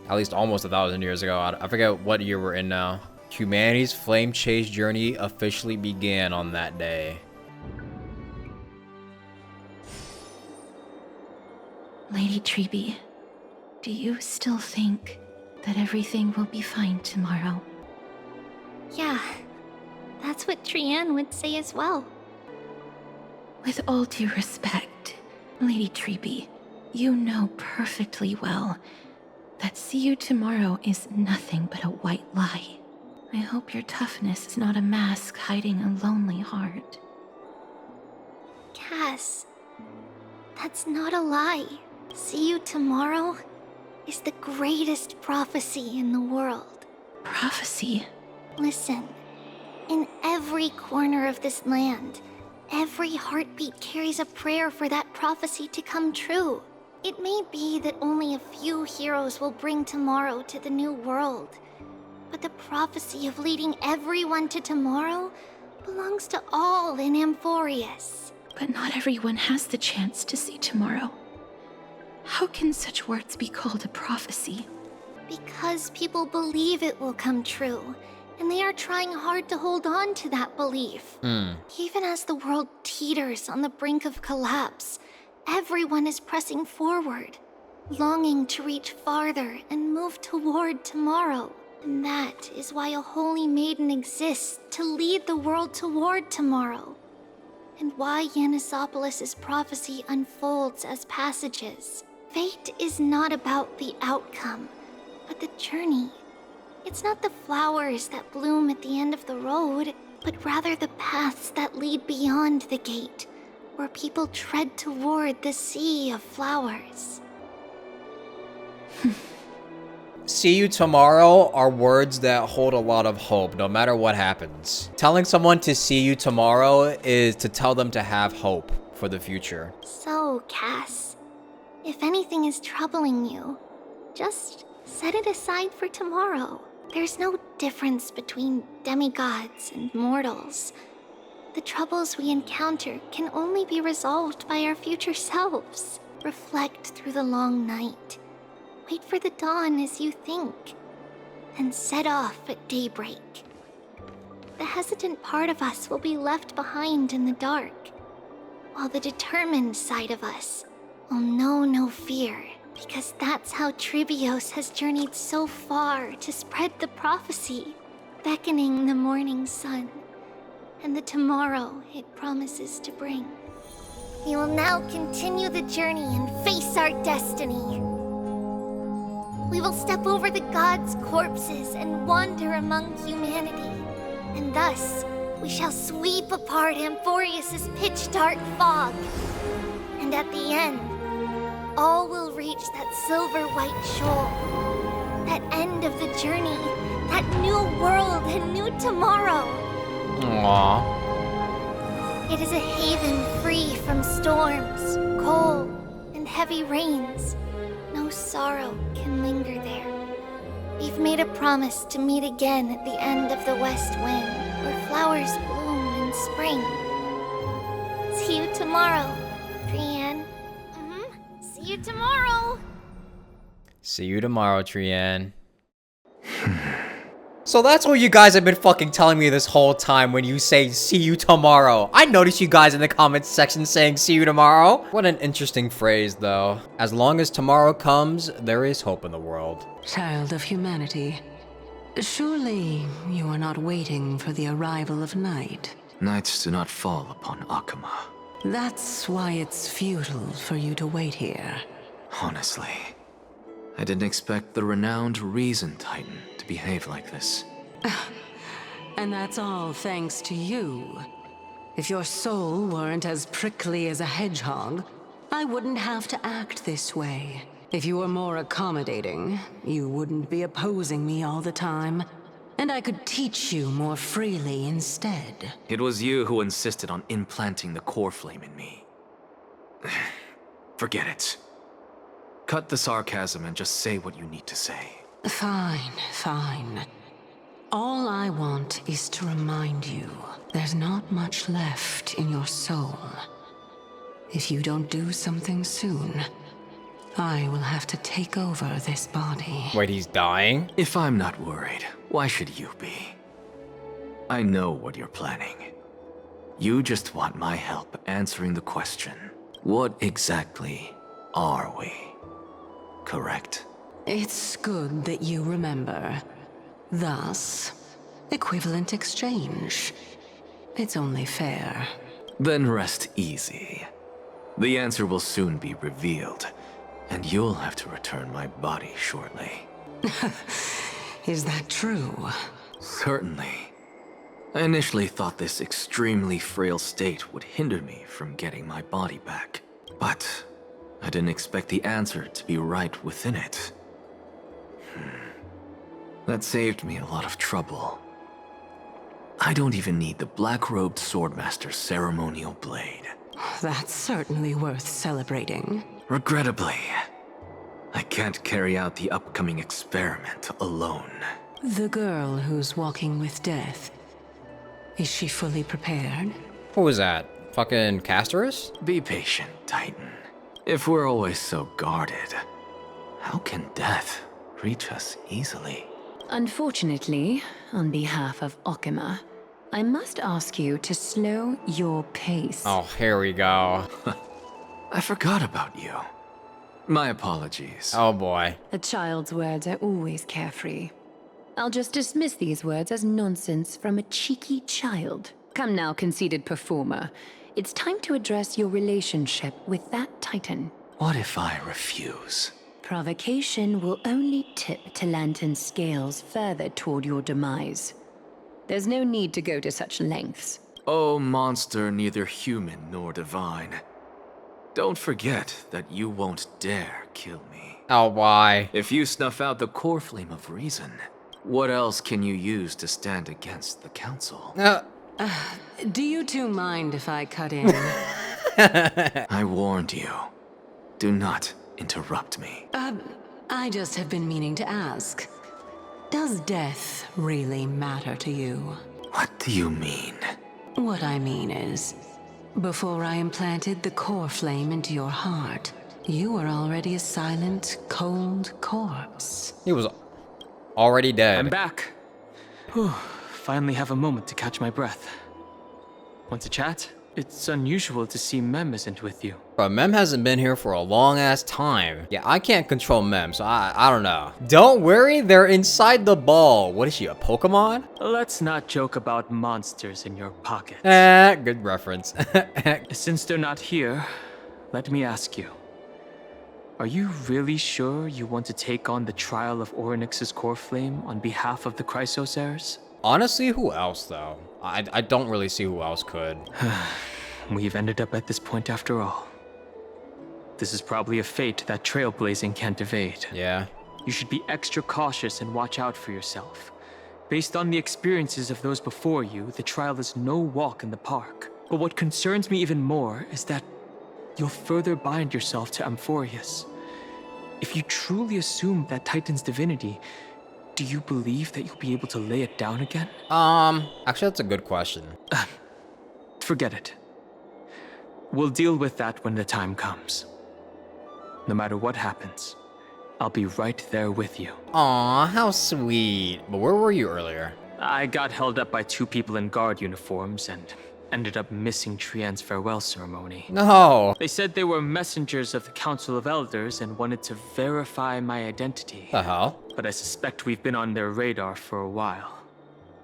At least almost 1,000 years ago. I forget what year we're in now. Humanity's flame chase journey officially began on that day. Lady Treby, do you still think that everything will be fine tomorrow? Yeah, that's what Trianne would say as well. With all due respect, Lady Treby, you know perfectly well that see you tomorrow is nothing but a white lie. I hope your toughness is not a mask hiding a lonely heart. Cass, that's not a lie. See you tomorrow is the greatest prophecy in the world. Prophecy? Listen, in every corner of this land, every heartbeat carries a prayer for that prophecy to come true. It may be that only a few heroes will bring tomorrow to the new world, but the prophecy of leading everyone to tomorrow belongs to all in Amphorius. But not everyone has the chance to see tomorrow. How can such words be called a prophecy? Because people believe it will come true, and they are trying hard to hold on to that belief. Even as the world teeters on the brink of collapse, everyone is pressing forward, longing to reach farther and move toward tomorrow. And that is why a holy maiden exists to lead the world toward tomorrow. And why Yanisopolis' prophecy unfolds as passages. Fate is not about the outcome, but the journey. It's not the flowers that bloom at the end of the road, but rather the paths that lead beyond the gate, where people tread toward the sea of flowers. See you tomorrow are words that hold a lot of hope, no matter what happens. Telling someone to see you tomorrow is to tell them to have hope for the future. So, Cass, if anything is troubling you, just set it aside for tomorrow. There's no difference between demigods and mortals. The troubles we encounter can only be resolved by our future selves. Reflect through the long night. Wait for the dawn as you think, and set off at daybreak. The hesitant part of us will be left behind in the dark, while the determined side of us will know no fear, because that's how Trivios has journeyed so far to spread the prophecy, beckoning the morning sun, and the tomorrow it promises to bring. We will now continue the journey and face our destiny. We will step over the gods' corpses and wander among humanity. And thus, we shall sweep apart Amphorius' pitch-dark fog. And at the end, all will reach that silver-white shoal. That end of the journey, that new world and new tomorrow. Aww. It is a haven free from storms, cold, and heavy rains. No sorrow can linger there. We've made a promise to meet again at the end of the west wind, where flowers bloom in spring. See you tomorrow, Brienne. See you tomorrow. See you tomorrow, Trienne. So that's what you guys have been fucking telling me this whole time when you say see you tomorrow. I noticed you guys in the comments section saying see you tomorrow. What an interesting phrase though. As long as tomorrow comes, there is hope in the world. Child of humanity, surely you are not waiting for the arrival of night. Nights do not fall upon Akama. That's why it's futile for you to wait here. Honestly, I didn't expect the renowned Reason Titan to behave like this. And that's all thanks to you. If your soul weren't as prickly as a hedgehog, I wouldn't have to act this way. If you were more accommodating, you wouldn't be opposing me all the time. And I could teach you more freely instead. It was you who insisted on implanting the core flame in me. Forget it. Cut the sarcasm and just say what you need to say. Fine, fine. All I want is to remind you, there's not much left in your soul. If you don't do something soon, I will have to take over this body. Wait, he's dying? If I'm not worried, why should you be? I know what you're planning. You just want my help answering the question. What exactly are we? Correct? It's good that you remember. Thus, equivalent exchange. It's only fair. Then rest easy. The answer will soon be revealed, and you'll have to return my body shortly. Is that true? Certainly. I initially thought this extremely frail state would hinder me from getting my body back, but I didn't expect the answer to be right within it. That saved me a lot of trouble. I don't even need the black-robed swordmaster's ceremonial blade. That's certainly worth celebrating. Regrettably, I can't carry out the upcoming experiment alone. The girl who's walking with death. Is she fully prepared? Who was that? Fucking Castorus? Be patient, Titan. If we're always so guarded, how can death reach us easily? Unfortunately, on behalf of Okima, I must ask you to slow your pace. Oh, here we go. I forgot about you. My apologies. Oh boy. A child's words are always carefree. I'll just dismiss these words as nonsense from a cheeky child. Come now, conceited performer. It's time to address your relationship with that Titan. What if I refuse? Provocation will only tip Talantan's scales further toward your demise. There's no need to go to such lengths. Oh, monster neither human nor divine. Don't forget that you won't dare kill me. Oh, why? If you snuff out the core flame of reason, what else can you use to stand against the council? Do you two mind if I cut in? I warned you. Do not interrupt me. I just have been meaning to ask. Does death really matter to you? What do you mean? What I mean is, before I implanted the core flame into your heart, you were already a silent, cold corpse. He was already dead. I'm back. Whew. Finally have a moment to catch my breath. Want to chat? It's unusual to see Mem isn't with you. But Mem hasn't been here for a long ass time. Yeah, I can't control Mem, so I don't know. Don't worry, they're inside the ball. What is she, a Pokemon? Let's not joke about monsters in your pocket. Good reference. Since they're not here, let me ask you. Are you really sure you want to take on the trial of Orynyx's core flame on behalf of the Chrysos heirs? Honestly, who else though? I don't really see who else could. We've ended up at this point after all. This is probably a fate that trailblazing can't evade. Yeah. You should be extra cautious and watch out for yourself. Based on the experiences of those before you, the trial is no walk in the park. But what concerns me even more is that you'll further bind yourself to Amphorius. If you truly assume that Titan's divinity, do you believe that you'll be able to lay it down again? Actually, that's a good question. Forget it. We'll deal with that when the time comes. No matter what happens, I'll be right there with you. Aw, how sweet. But where were you earlier? I got held up by 2 people in guard uniforms and ended up missing Trian's farewell ceremony. No. They said they were messengers of the Council of Elders and wanted to verify my identity. The hell? But I suspect we've been on their radar for a while.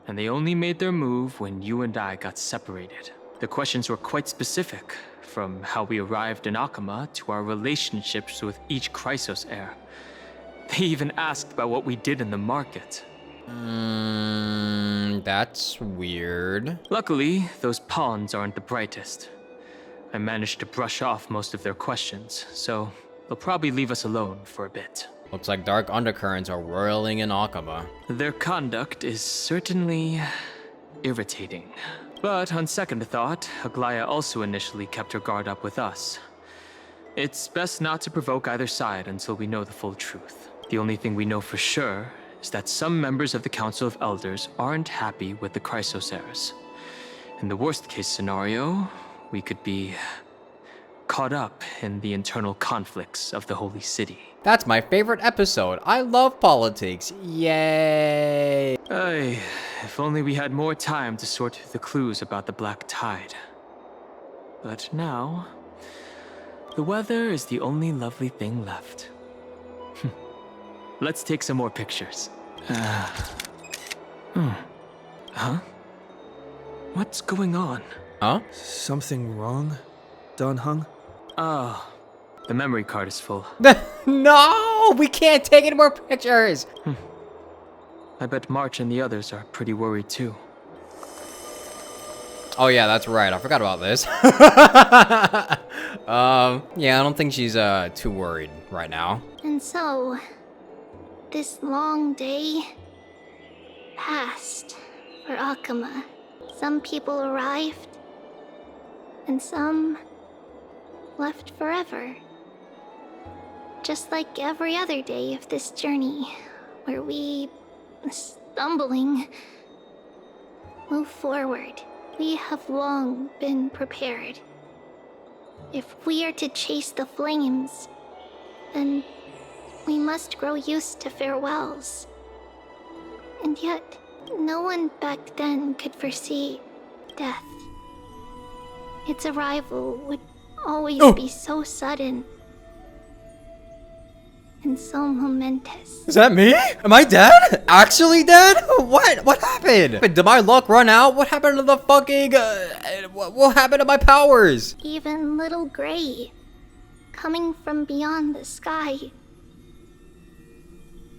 And they only made their move when you and I got separated. The questions were quite specific, from how we arrived in Akama to our relationships with each Chrysos heir. They even asked about what we did in the market. That's weird. Luckily, those pawns aren't the brightest. I managed to brush off most of their questions, so they'll probably leave us alone for a bit. Looks like dark undercurrents are whirling in Akama. Their conduct is certainly irritating. But on second thought, Aglaya also initially kept her guard up with us. It's best not to provoke either side until we know the full truth. The only thing we know for sure is that some members of the Council of Elders aren't happy with the Chrysos heirs. In the worst case scenario, we could be caught up in the internal conflicts of the Holy City. That's my favorite episode. I love politics. Yay! Ay, if only we had more time to sort through the clues about the Black Tide. But now, the weather is the only lovely thing left. Let's take some more pictures. Huh? What's going on? Huh? Something wrong, Dan Heng? Oh, the memory card is full. No! We can't take any more pictures! I bet March and the others are pretty worried too. Oh yeah, that's right. I forgot about this. Yeah, I don't think she's too worried right now. And so, this long day passed for Akama. Some people arrived, and some left forever. Just like every other day of this journey, where we, stumbling, move forward. We have long been prepared. If we are to chase the flames, then we must grow used to farewells. And yet, no one back then could foresee death. Its arrival would always be so sudden and so momentous. Is that me? Am I dead? Actually dead? What? What happened? Did my luck run out? What happened to the fucking, what happened to my powers? Even little Gray, coming from beyond the sky,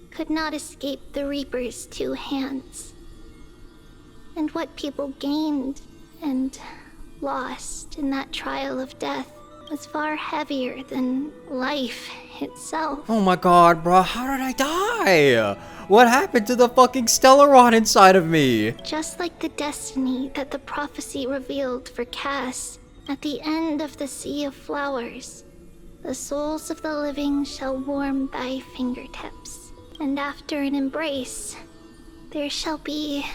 could not escape the Reaper's 2 hands. And what people gained and lost in that trial of death was far heavier than life itself. Oh my god, bro, how did I die? What happened to the fucking Stellaron inside of me? Just like the destiny that the prophecy revealed for Cass at the end of the Sea of Flowers, the souls of the living shall warm thy fingertips, and after an embrace, there shall be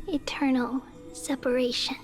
eternal separation.